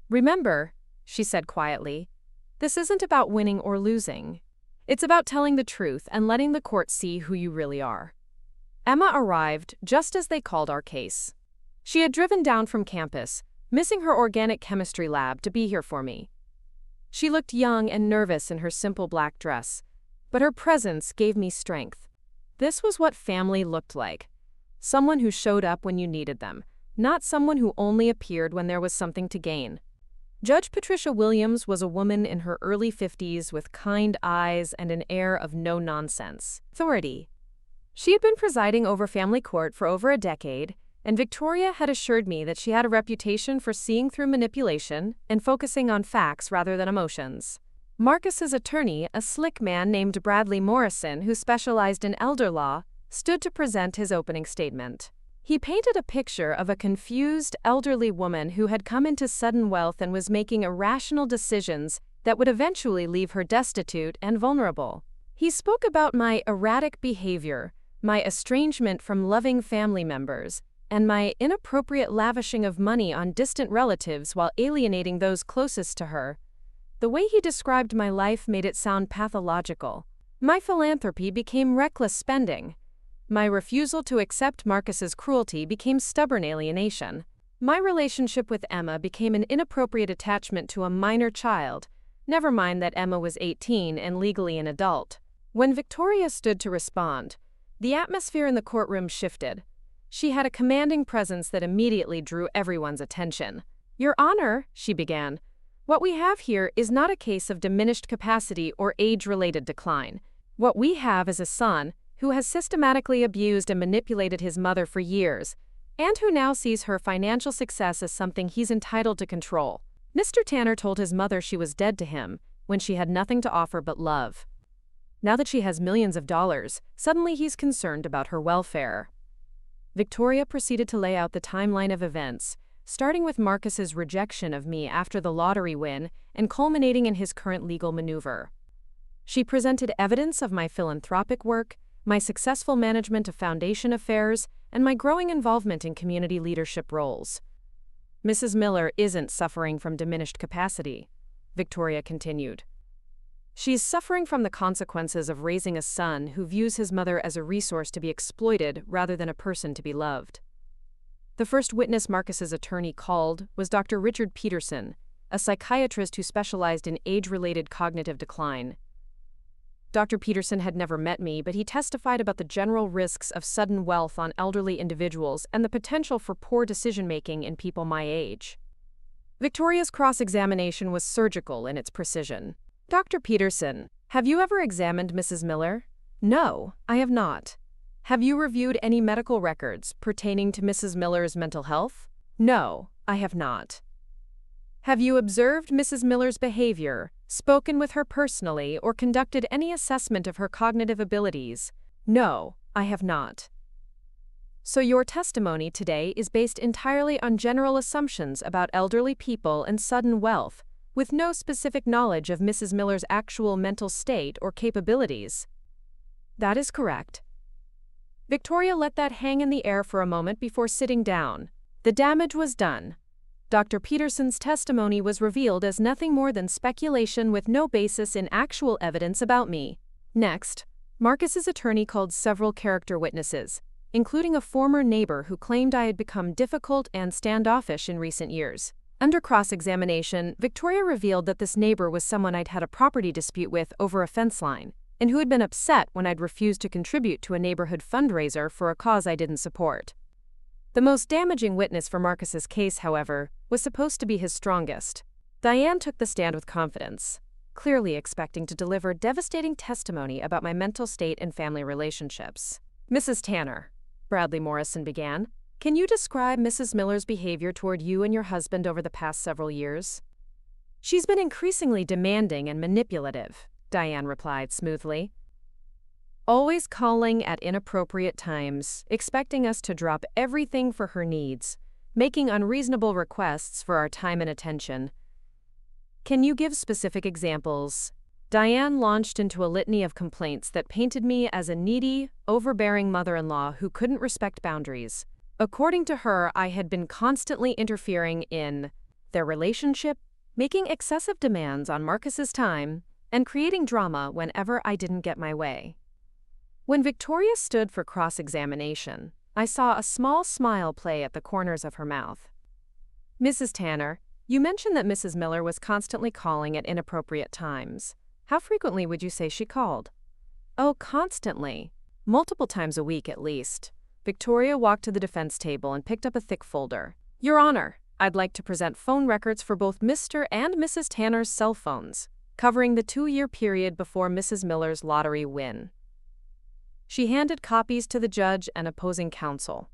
"Remember," she said quietly, "this isn't about winning or losing. It's about telling the truth and letting the court see who you really are." Emma arrived just as they called our case. She had driven down from campus, missing her organic chemistry lab, to be here for me. She looked young and nervous in her simple black dress, but her presence gave me strength. This was what family looked like. Someone who showed up when you needed them, not someone who only appeared when there was something to gain. Judge Patricia Williams was a woman in her early 50s with kind eyes and an air of no-nonsense authority. She had been presiding over family court for over a decade, and Victoria had assured me that she had a reputation for seeing through manipulation and focusing on facts rather than emotions. Marcus's attorney, a slick man named Bradley Morrison who specialized in elder law, stood to present his opening statement. He painted a picture of a confused, elderly woman who had come into sudden wealth and was making irrational decisions that would eventually leave her destitute and vulnerable. He spoke about my erratic behavior, my estrangement from loving family members, and my inappropriate lavishing of money on distant relatives while alienating those closest to her. The way he described my life made it sound pathological. My philanthropy became reckless spending. My refusal to accept Marcus's cruelty became stubborn alienation. My relationship with Emma became an inappropriate attachment to a minor child, never mind that Emma was 18 and legally an adult. When Victoria stood to respond, the atmosphere in the courtroom shifted. She had a commanding presence that immediately drew everyone's attention. "Your Honor," she began, "what we have here is not a case of diminished capacity or age-related decline. What we have is a son who has systematically abused and manipulated his mother for years, and who now sees her financial success as something he's entitled to control. Mr. Tanner told his mother she was dead to him when she had nothing to offer but love. Now that she has millions of dollars, suddenly he's concerned about her welfare." Victoria proceeded to lay out the timeline of events, starting with Marcus's rejection of me after the lottery win and culminating in his current legal maneuver. She presented evidence of my philanthropic work, my successful management of foundation affairs, and my growing involvement in community leadership roles. Mrs. Miller isn't suffering from diminished capacity, Victoria continued. She's suffering from the consequences of raising a son who views his mother as a resource to be exploited rather than a person to be loved. The first witness Marcus's attorney called was Dr. Richard Peterson, a psychiatrist who specialized in age-related cognitive decline. Dr. Peterson had never met me, but he testified about the general risks of sudden wealth on elderly individuals and the potential for poor decision-making in people my age. Victoria's cross-examination was surgical in its precision. Dr. Peterson, have you ever examined Mrs. Miller? No, I have not. Have you reviewed any medical records pertaining to Mrs. Miller's mental health? No, I have not. Have you observed Mrs. Miller's behavior, spoken with her personally, or conducted any assessment of her cognitive abilities? No, I have not. So your testimony today is based entirely on general assumptions about elderly people and sudden wealth, with no specific knowledge of Mrs. Miller's actual mental state or capabilities. That is correct. Victoria let that hang in the air for a moment before sitting down. The damage was done. Dr. Peterson's testimony was revealed as nothing more than speculation with no basis in actual evidence about me. Next, Marcus's attorney called several character witnesses, including a former neighbor who claimed I had become difficult and standoffish in recent years. Under cross-examination, Victoria revealed that this neighbor was someone I'd had a property dispute with over a fence line, and who had been upset when I'd refused to contribute to a neighborhood fundraiser for a cause I didn't support. The most damaging witness for Marcus's case, however, was supposed to be his strongest. Diane took the stand with confidence, clearly expecting to deliver devastating testimony about my mental state and family relationships. Mrs. Tanner, Bradley Morrison began, can you describe Mrs. Miller's behavior toward you and your husband over the past several years? She's been increasingly demanding and manipulative, Diane replied smoothly. Always calling at inappropriate times, expecting us to drop everything for her needs, making unreasonable requests for our time and attention. Can you give specific examples? Diane launched into a litany of complaints that painted me as a needy, overbearing mother-in-law who couldn't respect boundaries. According to her, I had been constantly interfering in their relationship, making excessive demands on Marcus's time, and creating drama whenever I didn't get my way. When Victoria stood for cross-examination, I saw a small smile play at the corners of her mouth. Mrs. Tanner, you mentioned that Mrs. Miller was constantly calling at inappropriate times. How frequently would you say she called? Oh, constantly. Multiple times a week at least. Victoria walked to the defense table and picked up a thick folder. Your Honor, I'd like to present phone records for both Mr. and Mrs. Tanner's cell phones, covering the 2-year period before Mrs. Miller's lottery win. She handed copies to the judge and opposing counsel.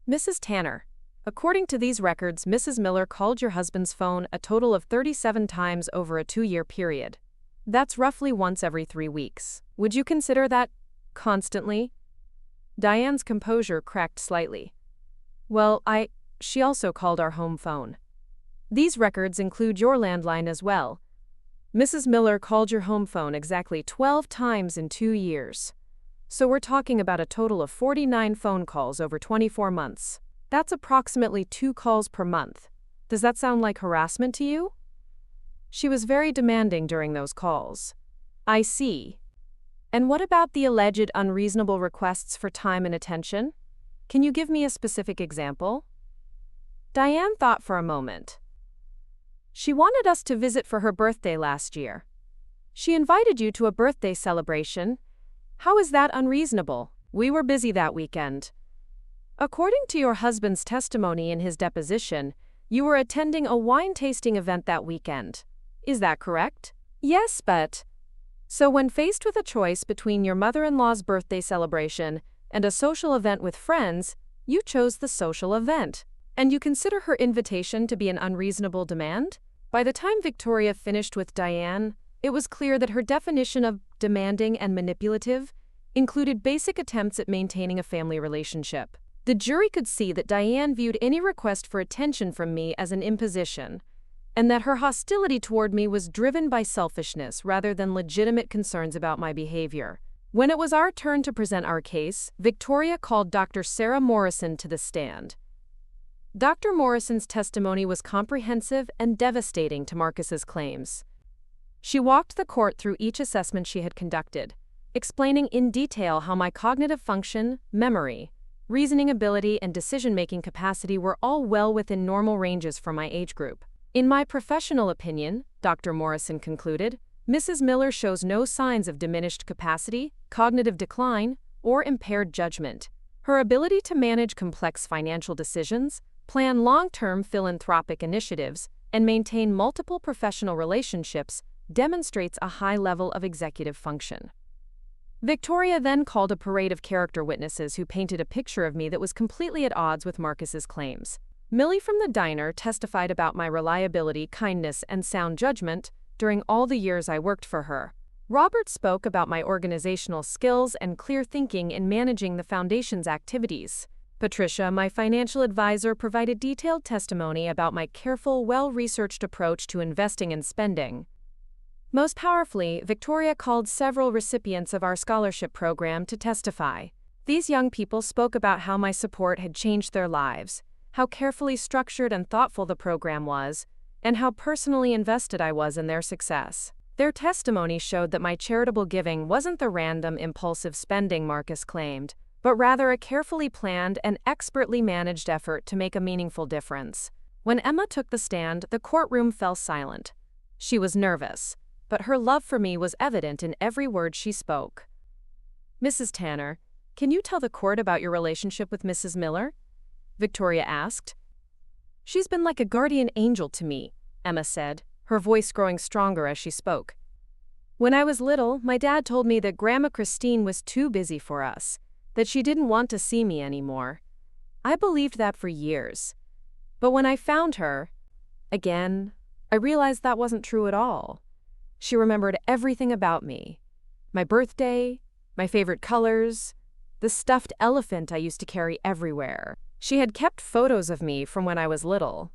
Mrs. Tanner, according to these records, Mrs. Miller called your husband's phone a total of 37 times over a 2-year period. That's roughly once every 3 weeks. Would you consider that constantly? Diane's composure cracked slightly. Well, she also called our home phone. These records include your landline as well. Mrs. Miller called your home phone exactly 12 times in 2 years. So we're talking about a total of 49 phone calls over 24 months. That's approximately 2 calls per month. Does that sound like harassment to you? She was very demanding during those calls. I see. And what about the alleged unreasonable requests for time and attention? Can you give me a specific example? Diane thought for a moment. She wanted us to visit for her birthday last year. She invited you to a birthday celebration. How is that unreasonable? We were busy that weekend. According to your husband's testimony in his deposition, you were attending a wine tasting event that weekend. Is that correct? Yes, but... So when faced with a choice between your mother-in-law's birthday celebration and a social event with friends, you chose the social event. And you consider her invitation to be an unreasonable demand? By the time Victoria finished with Diane, it was clear that her definition of demanding and manipulative included basic attempts at maintaining a family relationship. The jury could see that Diane viewed any request for attention from me as an imposition, and that her hostility toward me was driven by selfishness rather than legitimate concerns about my behavior. When it was our turn to present our case, Victoria called Dr. Sarah Morrison to the stand. Dr. Morrison's testimony was comprehensive and devastating to Marcus's claims. She walked the court through each assessment she had conducted, explaining in detail how my cognitive function, memory, reasoning ability, and decision-making capacity were all well within normal ranges for my age group. In my professional opinion, Dr. Morrison concluded, Mrs. Miller shows no signs of diminished capacity, cognitive decline, or impaired judgment. Her ability to manage complex financial decisions, plan long-term philanthropic initiatives, and maintain multiple professional relationships demonstrates a high level of executive function. Victoria then called a parade of character witnesses who painted a picture of me that was completely at odds with Marcus's claims. Millie from the diner testified about my reliability, kindness, and sound judgment during all the years I worked for her. Robert spoke about my organizational skills and clear thinking in managing the foundation's activities. Patricia, my financial advisor, provided detailed testimony about my careful, well-researched approach to investing and spending. Most powerfully, Victoria called several recipients of our scholarship program to testify. These young people spoke about how my support had changed their lives, how carefully structured and thoughtful the program was, and how personally invested I was in their success. Their testimony showed that my charitable giving wasn't the random, impulsive spending Marcus claimed, but rather a carefully planned and expertly managed effort to make a meaningful difference. When Emma took the stand, the courtroom fell silent. She was nervous, but her love for me was evident in every word she spoke. Mrs. Tanner, can you tell the court about your relationship with Mrs. Miller? Victoria asked. She's been like a guardian angel to me, Emma said, her voice growing stronger as she spoke. When I was little, my dad told me that Grandma Christine was too busy for us, that she didn't want to see me anymore. I believed that for years. But when I found her, again, I realized that wasn't true at all. She remembered everything about me. My birthday, my favorite colors, the stuffed elephant I used to carry everywhere. She had kept photos of me from when I was little.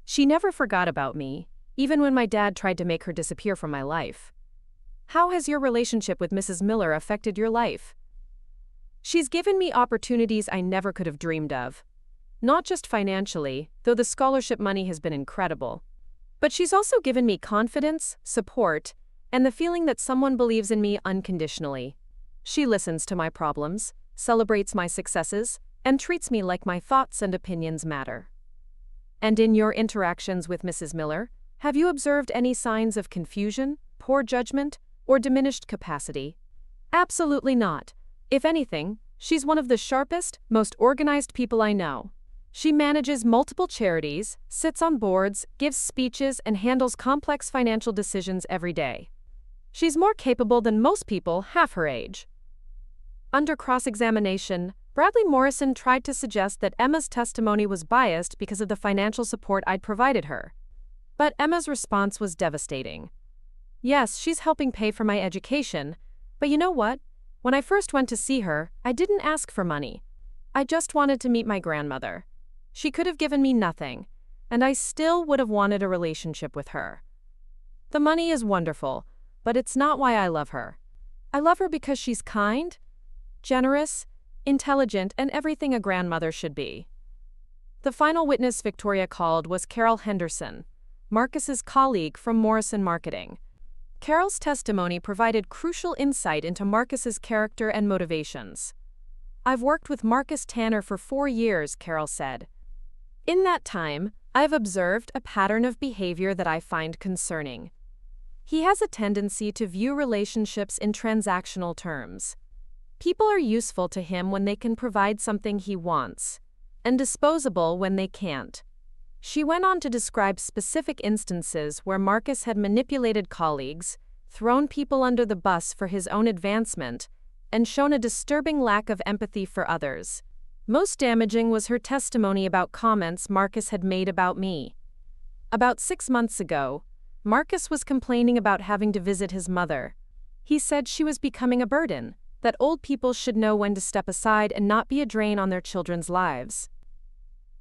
She never forgot about me, even when my dad tried to make her disappear from my life. How has your relationship with Mrs. Miller affected your life? She's given me opportunities I never could have dreamed of. Not just financially, though the scholarship money has been incredible. But she's also given me confidence, support, and the feeling that someone believes in me unconditionally. She listens to my problems, celebrates my successes, and treats me like my thoughts and opinions matter. And in your interactions with Mrs. Miller, have you observed any signs of confusion, poor judgment, or diminished capacity? Absolutely not. If anything, she's one of the sharpest, most organized people I know. She manages multiple charities, sits on boards, gives speeches, and handles complex financial decisions every day. She's more capable than most people half her age. Under cross-examination, Bradley Morrison tried to suggest that Emma's testimony was biased because of the financial support I'd provided her. But Emma's response was devastating. Yes, she's helping pay for my education, but you know what? When I first went to see her, I didn't ask for money. I just wanted to meet my grandmother. She could have given me nothing, and I still would have wanted a relationship with her. The money is wonderful, but it's not why I love her. I love her because she's kind, generous, intelligent, and everything a grandmother should be. The final witness Victoria called was Carol Henderson, Marcus's colleague from Morrison Marketing. Carol's testimony provided crucial insight into Marcus's character and motivations. I've worked with Marcus Tanner for 4 years, Carol said. In that time, I've observed a pattern of behavior that I find concerning. He has a tendency to view relationships in transactional terms. People are useful to him when they can provide something he wants, and disposable when they can't. She went on to describe specific instances where Marcus had manipulated colleagues, thrown people under the bus for his own advancement, and shown a disturbing lack of empathy for others. Most damaging was her testimony about comments Marcus had made about me. About 6 months ago, Marcus was complaining about having to visit his mother. He said she was becoming a burden, that old people should know when to step aside and not be a drain on their children's lives.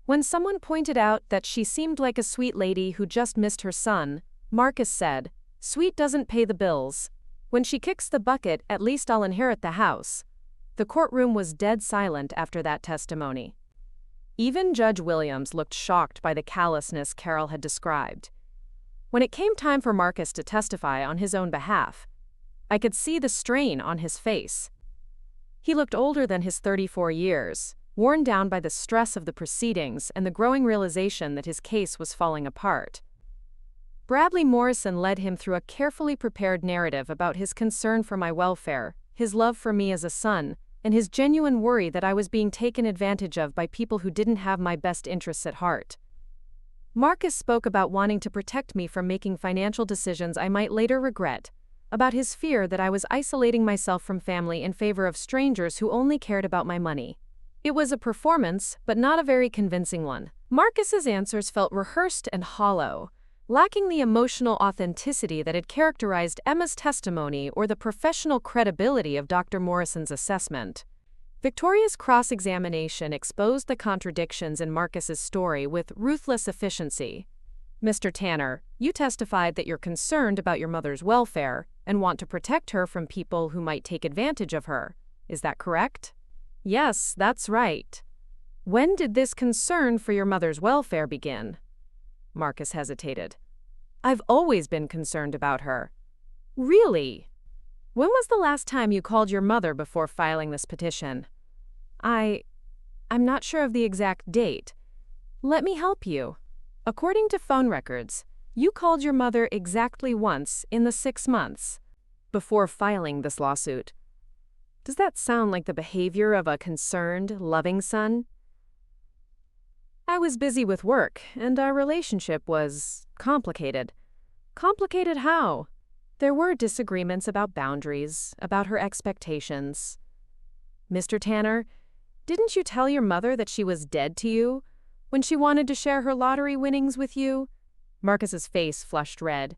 When someone pointed out that she seemed like a sweet lady who just missed her son, Marcus said, "Sweet doesn't pay the bills. When she kicks the bucket, at least I'll inherit the house." The courtroom was dead silent after that testimony. Even Judge Williams looked shocked by the callousness Carol had described. When it came time for Marcus to testify on his own behalf, I could see the strain on his face. He looked older than his 34 years, worn down by the stress of the proceedings and the growing realization that his case was falling apart. Bradley Morrison led him through a carefully prepared narrative about his concern for my welfare, his love for me as a son, and his genuine worry that I was being taken advantage of by people who didn't have my best interests at heart. Marcus spoke about wanting to protect me from making financial decisions I might later regret, about his fear that I was isolating myself from family in favor of strangers who only cared about my money. It was a performance, but not a very convincing one. Marcus's answers felt rehearsed and hollow, lacking the emotional authenticity that had characterized Emma's testimony or the professional credibility of Dr. Morrison's assessment. Victoria's cross-examination exposed the contradictions in Marcus's story with ruthless efficiency. "Mr. Tanner, you testified that you're concerned about your mother's welfare and want to protect her from people who might take advantage of her. Is that correct?" "Yes, that's right." "When did this concern for your mother's welfare begin?" Marcus hesitated. "I've always been concerned about her." "Really? When was the last time you called your mother before filing this petition?" I'm not sure of the exact date. Let me help you. According to phone records, you called your mother exactly once in the 6 months before filing this lawsuit. Does that sound like the behavior of a concerned, loving son? I was busy with work, and our relationship was complicated. Complicated how? There were disagreements about boundaries, about her expectations. Mr. Tanner, didn't you tell your mother that she was dead to you when she wanted to share her lottery winnings with you? Marcus's face flushed red.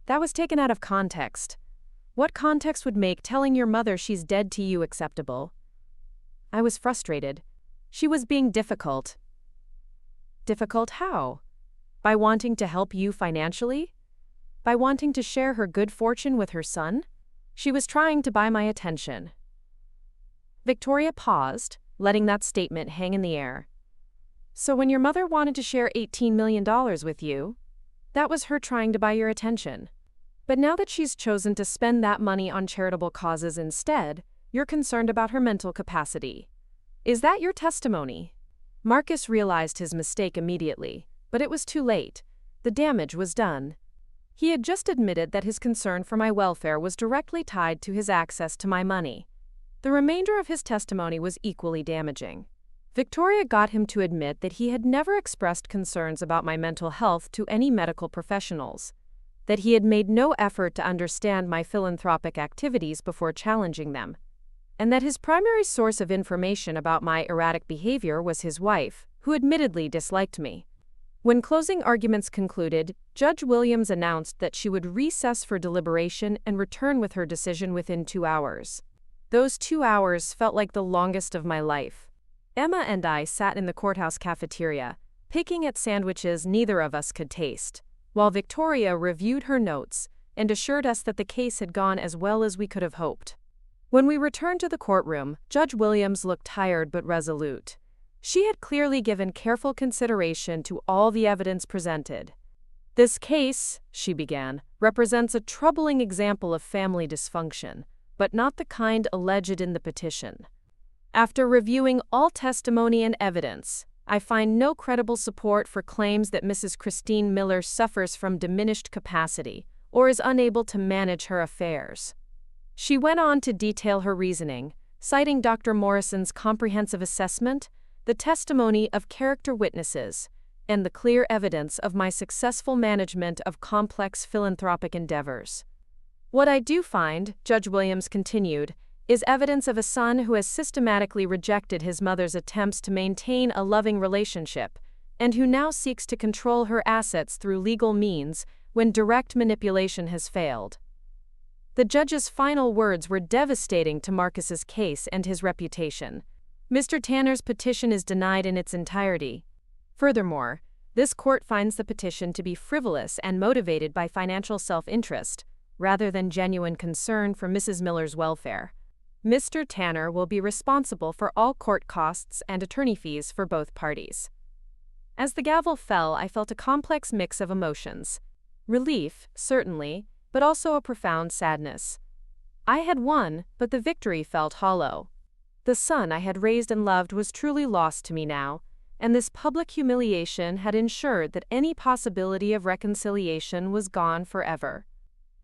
That was taken out of context. What context would make telling your mother she's dead to you acceptable? I was frustrated. She was being difficult. Difficult how? By wanting to help you financially? By wanting to share her good fortune with her son? She was trying to buy my attention. Victoria paused, letting that statement hang in the air. So when your mother wanted to share $18 million with you, that was her trying to buy your attention. But now that she's chosen to spend that money on charitable causes instead, you're concerned about her mental capacity. Is that your testimony? Marcus realized his mistake immediately, but it was too late. The damage was done. He had just admitted that his concern for my welfare was directly tied to his access to my money. The remainder of his testimony was equally damaging. Victoria got him to admit that he had never expressed concerns about my mental health to any medical professionals, that he had made no effort to understand my philanthropic activities before challenging them, and that his primary source of information about my erratic behavior was his wife, who admittedly disliked me. When closing arguments concluded, Judge Williams announced that she would recess for deliberation and return with her decision within 2 hours. Those 2 hours felt like the longest of my life. Emma and I sat in the courthouse cafeteria, picking at sandwiches neither of us could taste, while Victoria reviewed her notes and assured us that the case had gone as well as we could have hoped. When we returned to the courtroom, Judge Williams looked tired but resolute. She had clearly given careful consideration to all the evidence presented. "This case," she began, "represents a troubling example of family dysfunction, but not the kind alleged in the petition. After reviewing all testimony and evidence, I find no credible support for claims that Mrs. Christine Miller suffers from diminished capacity or is unable to manage her affairs." She went on to detail her reasoning, citing Dr. Morrison's comprehensive assessment, the testimony of character witnesses, and the clear evidence of my successful management of complex philanthropic endeavors. "What I do find," Judge Williams continued, "is evidence of a son who has systematically rejected his mother's attempts to maintain a loving relationship, and who now seeks to control her assets through legal means when direct manipulation has failed." The judge's final words were devastating to Marcus's case and his reputation. Mr. Tanner's petition is denied in its entirety. Furthermore, this court finds the petition to be frivolous and motivated by financial self-interest, rather than genuine concern for Mrs. Miller's welfare. Mr. Tanner will be responsible for all court costs and attorney fees for both parties. As the gavel fell, I felt a complex mix of emotions. Relief, certainly, but also a profound sadness. I had won, but the victory felt hollow. The son I had raised and loved was truly lost to me now, and this public humiliation had ensured that any possibility of reconciliation was gone forever.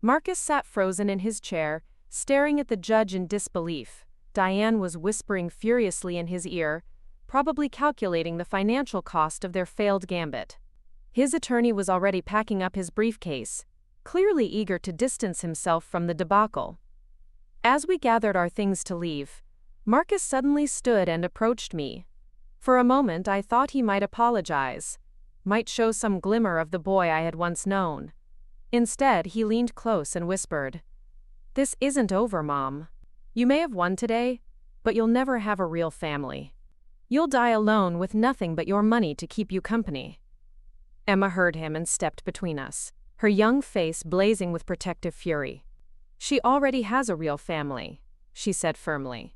Marcus sat frozen in his chair, staring at the judge in disbelief. Diane was whispering furiously in his ear, probably calculating the financial cost of their failed gambit. His attorney was already packing up his briefcase, clearly eager to distance himself from the debacle. As we gathered our things to leave, Marcus suddenly stood and approached me. For a moment I thought he might apologize, might show some glimmer of the boy I had once known. Instead, he leaned close and whispered, "This isn't over, Mom. You may have won today, but you'll never have a real family. You'll die alone with nothing but your money to keep you company." Emma heard him and stepped between us, her young face blazing with protective fury. "She already has a real family," she said firmly.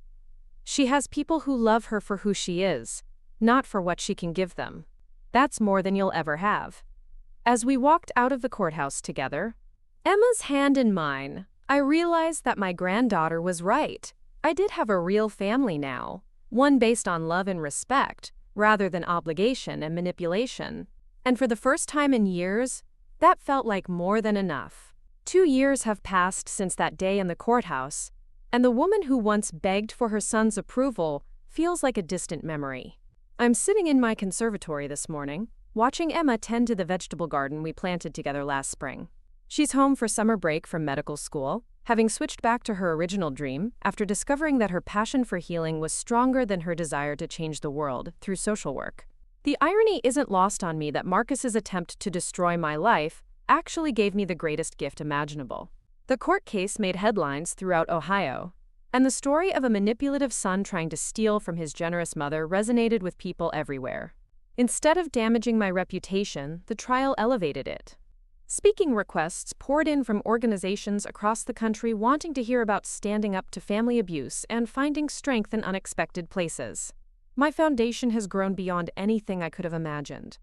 "She has people who love her for who she is, not for what she can give them. That's more than you'll ever have." As we walked out of the courthouse together, Emma's hand in mine, I realized that my granddaughter was right. I did have a real family now, one based on love and respect, rather than obligation and manipulation. And for the first time in years, that felt like more than enough. 2 years have passed since that day in the courthouse, and the woman who once begged for her son's approval feels like a distant memory. I'm sitting in my conservatory this morning, watching Emma tend to the vegetable garden we planted together last spring. She's home for summer break from medical school, having switched back to her original dream after discovering that her passion for healing was stronger than her desire to change the world through social work. The irony isn't lost on me that Marcus's attempt to destroy my life actually gave me the greatest gift imaginable. The court case made headlines throughout Ohio, and the story of a manipulative son trying to steal from his generous mother resonated with people everywhere. Instead of damaging my reputation, the trial elevated it. Speaking requests poured in from organizations across the country wanting to hear about standing up to family abuse and finding strength in unexpected places. My foundation has grown beyond anything I could have imagined.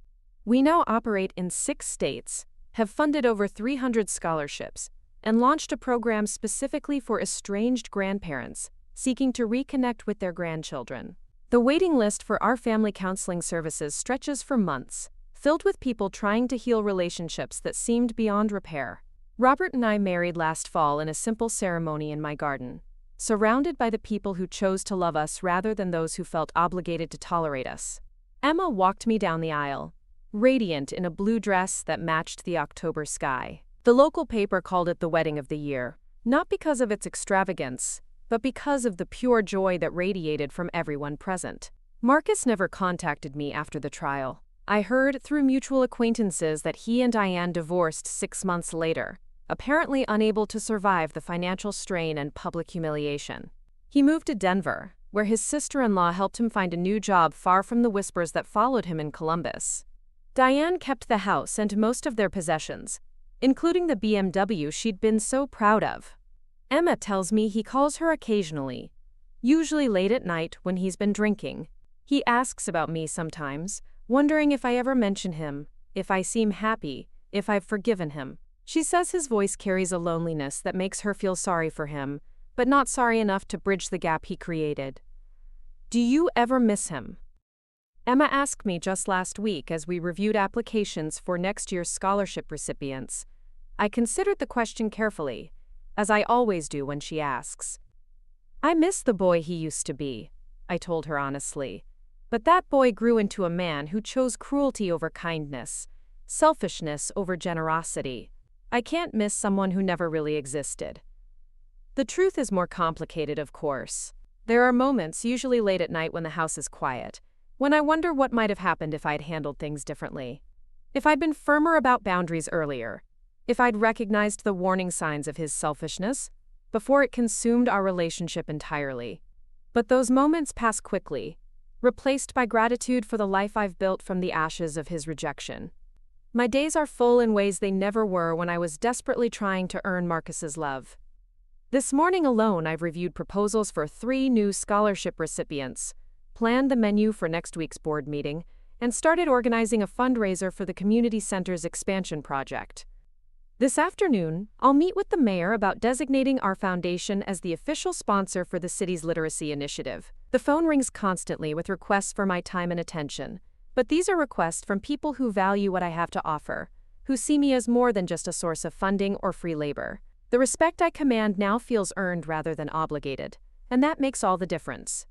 We now operate in 6 states, have funded over 300 scholarships, and launched a program specifically for estranged grandparents seeking to reconnect with their grandchildren. The waiting list for our family counseling services stretches for months, filled with people trying to heal relationships that seemed beyond repair. Robert and I married last fall in a simple ceremony in my garden, surrounded by the people who chose to love us rather than those who felt obligated to tolerate us. Emma walked me down the aisle, radiant in a blue dress that matched the October sky. The local paper called it the wedding of the year, not because of its extravagance, but because of the pure joy that radiated from everyone present. Marcus never contacted me after the trial. I heard through mutual acquaintances that he and Diane divorced 6 months later, apparently unable to survive the financial strain and public humiliation. He moved to Denver, where his sister-in-law helped him find a new job far from the whispers that followed him in Columbus. Diane kept the house and most of their possessions, including the BMW she'd been so proud of. Emma tells me he calls her occasionally, usually late at night when he's been drinking. He asks about me sometimes, wondering if I ever mention him, if I seem happy, if I've forgiven him. She says his voice carries a loneliness that makes her feel sorry for him, but not sorry enough to bridge the gap he created. Do you ever miss him? Emma asked me just last week as we reviewed applications for next year's scholarship recipients. I considered the question carefully, as I always do when she asks. I miss the boy he used to be, I told her honestly. But that boy grew into a man who chose cruelty over kindness, selfishness over generosity. I can't miss someone who never really existed. The truth is more complicated, of course. There are moments, usually late at night when the house is quiet, when I wonder what might have happened if I'd handled things differently. If I'd been firmer about boundaries earlier. If I'd recognized the warning signs of his selfishness, before it consumed our relationship entirely. But those moments pass quickly, replaced by gratitude for the life I've built from the ashes of his rejection. My days are full in ways they never were when I was desperately trying to earn Marcus's love. This morning alone, I've reviewed proposals for 3 new scholarship recipients, planned the menu for next week's board meeting, and started organizing a fundraiser for the community center's expansion project. This afternoon, I'll meet with the mayor about designating our foundation as the official sponsor for the city's literacy initiative. The phone rings constantly with requests for my time and attention, but these are requests from people who value what I have to offer, who see me as more than just a source of funding or free labor. The respect I command now feels earned rather than obligated, and that makes all the difference.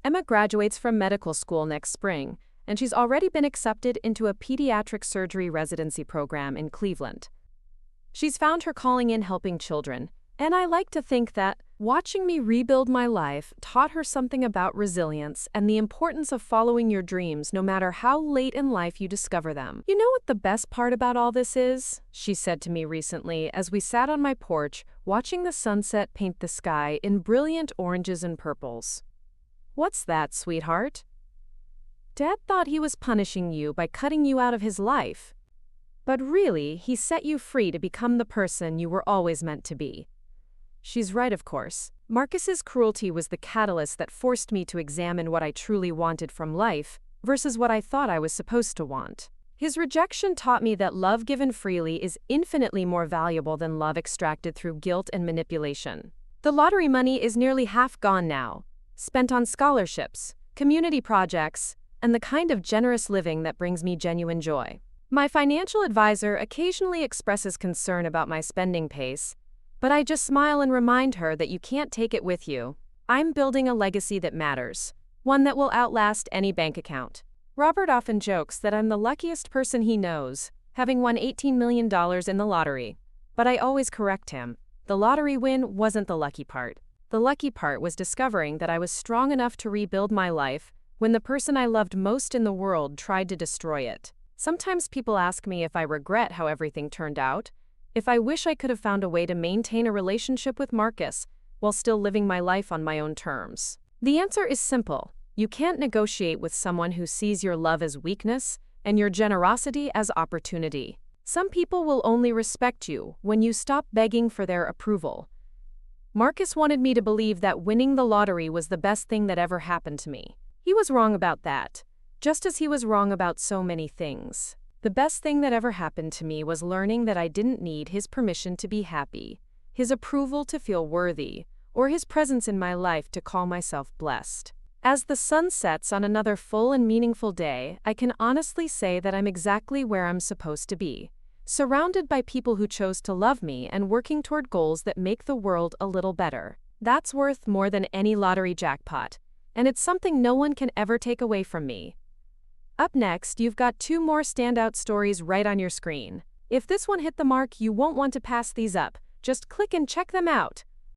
Emma graduates from medical school next spring, and she's already been accepted into a pediatric surgery residency program in Cleveland. She's found her calling in helping children, and I like to think that watching me rebuild my life taught her something about resilience and the importance of following your dreams no matter how late in life you discover them. "You know what the best part about all this is?" she said to me recently as we sat on my porch watching the sunset paint the sky in brilliant oranges and purples. "What's that, sweetheart?" "Dad thought he was punishing you by cutting you out of his life. But really, he set you free to become the person you were always meant to be." She's right, of course. Marcus's cruelty was the catalyst that forced me to examine what I truly wanted from life versus what I thought I was supposed to want. His rejection taught me that love given freely is infinitely more valuable than love extracted through guilt and manipulation. The lottery money is nearly half gone now, spent on scholarships, community projects, and the kind of generous living that brings me genuine joy. My financial advisor occasionally expresses concern about my spending pace, but I just smile and remind her that you can't take it with you. I'm building a legacy that matters, one that will outlast any bank account. Robert often jokes that I'm the luckiest person he knows, having won $18 million in the lottery. But I always correct him. The lottery win wasn't the lucky part. The lucky part was discovering that I was strong enough to rebuild my life when the person I loved most in the world tried to destroy it. Sometimes people ask me if I regret how everything turned out, if I wish I could have found a way to maintain a relationship with Marcus while still living my life on my own terms. The answer is simple. You can't negotiate with someone who sees your love as weakness and your generosity as opportunity. Some people will only respect you when you stop begging for their approval. Marcus wanted me to believe that winning the lottery was the best thing that ever happened to me. He was wrong about that, just as he was wrong about so many things. The best thing that ever happened to me was learning that I didn't need his permission to be happy, his approval to feel worthy, or his presence in my life to call myself blessed. As the sun sets on another full and meaningful day, I can honestly say that I'm exactly where I'm supposed to be, surrounded by people who chose to love me and working toward goals that make the world a little better. That's worth more than any lottery jackpot, and it's something no one can ever take away from me. Up next, you've got 2 more standout stories right on your screen. If this one hit the mark, you won't want to pass these up. Just click and check them out.